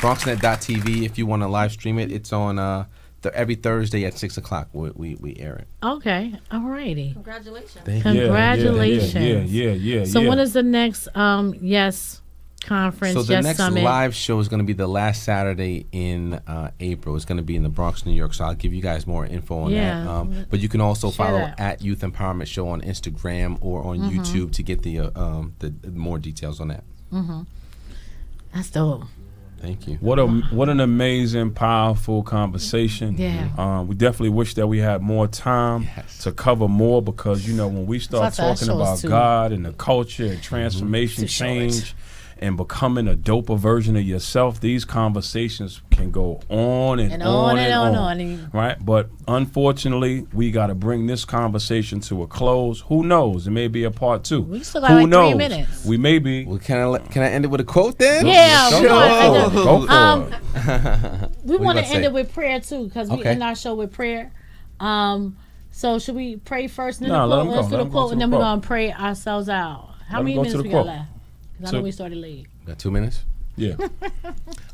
[SPEAKER 4] BronxNet.tv. If you want to live stream it, it's on every Thursday at 6 o'clock. We air it.
[SPEAKER 1] Okay, alrighty.
[SPEAKER 3] Congratulations.
[SPEAKER 4] Thank you.
[SPEAKER 1] Congratulations.
[SPEAKER 2] Yeah.
[SPEAKER 1] So when is the next Yes Conference?
[SPEAKER 4] So the
[SPEAKER 1] Yes
[SPEAKER 4] next
[SPEAKER 1] Summit?
[SPEAKER 4] live show is going to be the last Saturday in April. It's going to be in the Bronx, New York. So I'll give you guys more info on that. But you can also
[SPEAKER 1] Share
[SPEAKER 4] follow
[SPEAKER 1] that.
[SPEAKER 4] at Youth Empowerment Show on Instagram or on YouTube to get the more details on that.
[SPEAKER 1] That's dope.
[SPEAKER 4] Thank you.
[SPEAKER 2] What an amazing, powerful conversation.
[SPEAKER 1] Yeah.
[SPEAKER 2] We definitely wish that we had more time to cover more, because when we start
[SPEAKER 1] That's our
[SPEAKER 2] talking
[SPEAKER 1] shows
[SPEAKER 2] about
[SPEAKER 1] too.
[SPEAKER 2] God and the culture and transformation,
[SPEAKER 1] Too short.
[SPEAKER 2] change, and becoming a doper version of yourself, these conversations can go on and on and on. Right? But unfortunately, we got to bring this conversation to a close. Who knows? It may be a part 2.
[SPEAKER 1] We still got like 3 minutes.
[SPEAKER 2] We may be.
[SPEAKER 4] Well, can I end it with a quote then?
[SPEAKER 1] Yeah,
[SPEAKER 2] go for it.
[SPEAKER 1] We want to end it with prayer too, because we
[SPEAKER 4] Okay.
[SPEAKER 1] end our show with prayer. So should we pray first and then
[SPEAKER 2] No,
[SPEAKER 1] the
[SPEAKER 2] let
[SPEAKER 1] quote?
[SPEAKER 2] him
[SPEAKER 1] Let's
[SPEAKER 2] go.
[SPEAKER 1] do
[SPEAKER 2] Let
[SPEAKER 1] the
[SPEAKER 2] him go
[SPEAKER 1] quote
[SPEAKER 2] to
[SPEAKER 1] and
[SPEAKER 2] the
[SPEAKER 1] then we're
[SPEAKER 2] quote.
[SPEAKER 1] going to pray ourselves out. How
[SPEAKER 2] Let
[SPEAKER 1] many
[SPEAKER 2] him go
[SPEAKER 1] minutes
[SPEAKER 2] to
[SPEAKER 1] we
[SPEAKER 2] the
[SPEAKER 1] got
[SPEAKER 2] quote.
[SPEAKER 1] left? Because I
[SPEAKER 2] 2.
[SPEAKER 1] know we started late.
[SPEAKER 4] Got 2 minutes?
[SPEAKER 2] Yeah.
[SPEAKER 4] All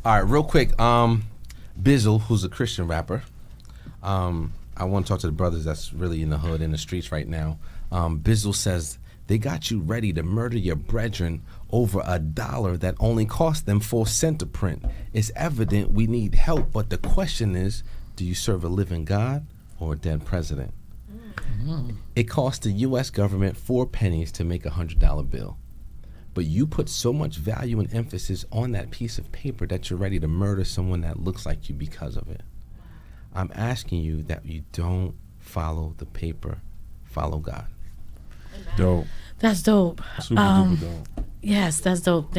[SPEAKER 4] right, real quick. Bizzle, who's a Christian rapper. I want to talk to the brothers that's really in the hood, in the streets right now. Bizzle says, they got you ready to murder your brethren over $1 that only cost them 4 cents to print. It's evident we need help, but the question is, do you serve a living God or a dead president? It cost the U.S. government 4 pennies to make a $100 bill. But you put so much value and emphasis on that piece of paper that you're ready to murder someone that looks like you because of it. I'm asking you that you don't follow the paper, follow God.
[SPEAKER 2] Dope.
[SPEAKER 1] That's dope.
[SPEAKER 2] Super duper dope.
[SPEAKER 1] Yes, that's dope.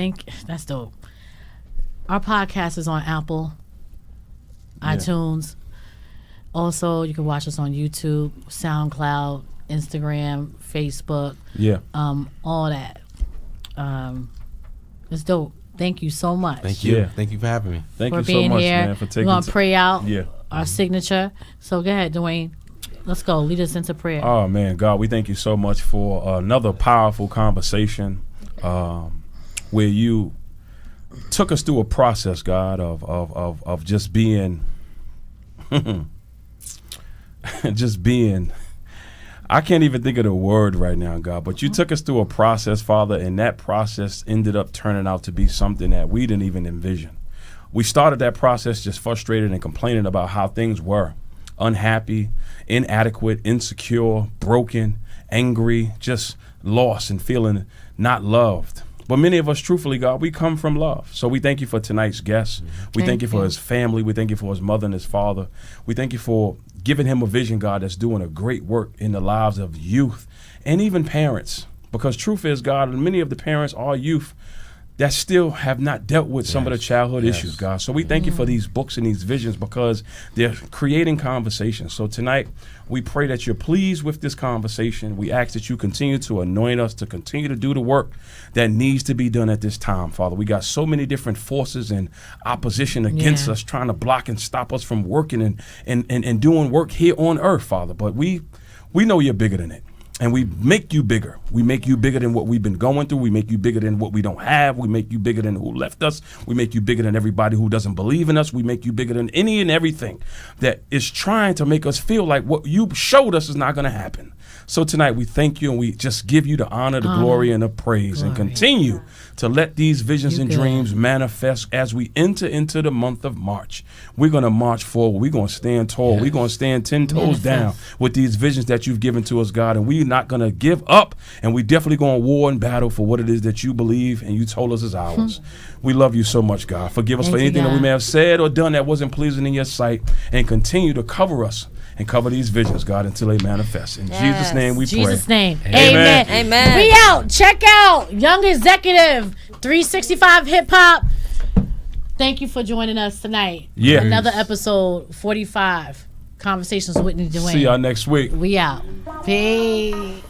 [SPEAKER 1] That's dope. Our podcast is on Apple, iTunes. Also, you can watch us on YouTube, SoundCloud, Instagram, Facebook.
[SPEAKER 2] Yeah.
[SPEAKER 1] All that. It's dope. Thank you so much.
[SPEAKER 4] Thank you.
[SPEAKER 2] Yeah.
[SPEAKER 4] Thank you for having me.
[SPEAKER 2] Thank
[SPEAKER 1] for
[SPEAKER 2] you so
[SPEAKER 1] being
[SPEAKER 2] much,
[SPEAKER 1] here.
[SPEAKER 2] man, for
[SPEAKER 1] We're
[SPEAKER 2] taking
[SPEAKER 1] going to pray out
[SPEAKER 2] Yeah.
[SPEAKER 1] our signature. So go ahead, Dwayne. Let's go. Lead us into prayer.
[SPEAKER 2] Oh man, God, we thank you so much for another powerful conversation where you took us through a process, God, of just being, just being. I can't even think of the word right now, God, but you took us through a process, Father, and that process ended up turning out to be something that we didn't even envision. We started that process just frustrated and complaining about how things were. Unhappy, inadequate, insecure, broken, angry, just lost and feeling not loved. But many of us, truthfully, God, we come from love. So we thank you for tonight's guest. We thank you for his family. We thank you for his mother and his father. We thank you for giving him a vision, God, that's doing a great work in the lives of youth and even parents. Because truth is, God, many of the parents are youth that still have not dealt with some of the childhood issues, God. So we thank you for these books and these visions because they're creating conversations. So tonight, we pray that you're pleased with this conversation. We ask that you continue to anoint us to continue to do the work that needs to be done at this time, Father. We got so many different forces and opposition against us trying to block and stop us from working and doing work here on earth, Father. But we know you're bigger than it. And we make you bigger. We make you bigger than what we've been going through. We make you bigger than what we don't have. We make you bigger than who left us. We make you bigger than everybody who doesn't believe in us. We make you bigger than any and everything that is trying to make us feel like what you showed us is not going to happen. So tonight we thank you and we just give you the honor, the glory, and the praise, and continue to let these visions and dreams manifest as we enter into the month of March. We're going to march forward. We're going to stand tall. We're going to stand 10 toes down with these visions that you've given to us, God, and we're not going to give up, and we definitely going to war and battle for what it is that you believe and you told us is ours. We love you so much, God. Forgive us for anything that we may have said or done that wasn't pleasing in your sight, and continue to cover us and cover these visions, God, until they manifest. In Jesus' name we pray.
[SPEAKER 1] Jesus' name.
[SPEAKER 2] Amen.
[SPEAKER 3] Amen.
[SPEAKER 1] We out. Check out Young Executive 365 Hip Hop. Thank you for joining us tonight.
[SPEAKER 2] Yeah.
[SPEAKER 1] Another episode 45. Conversations with Whitney Dwayne.
[SPEAKER 2] See y'all next week.
[SPEAKER 1] We out. Peace.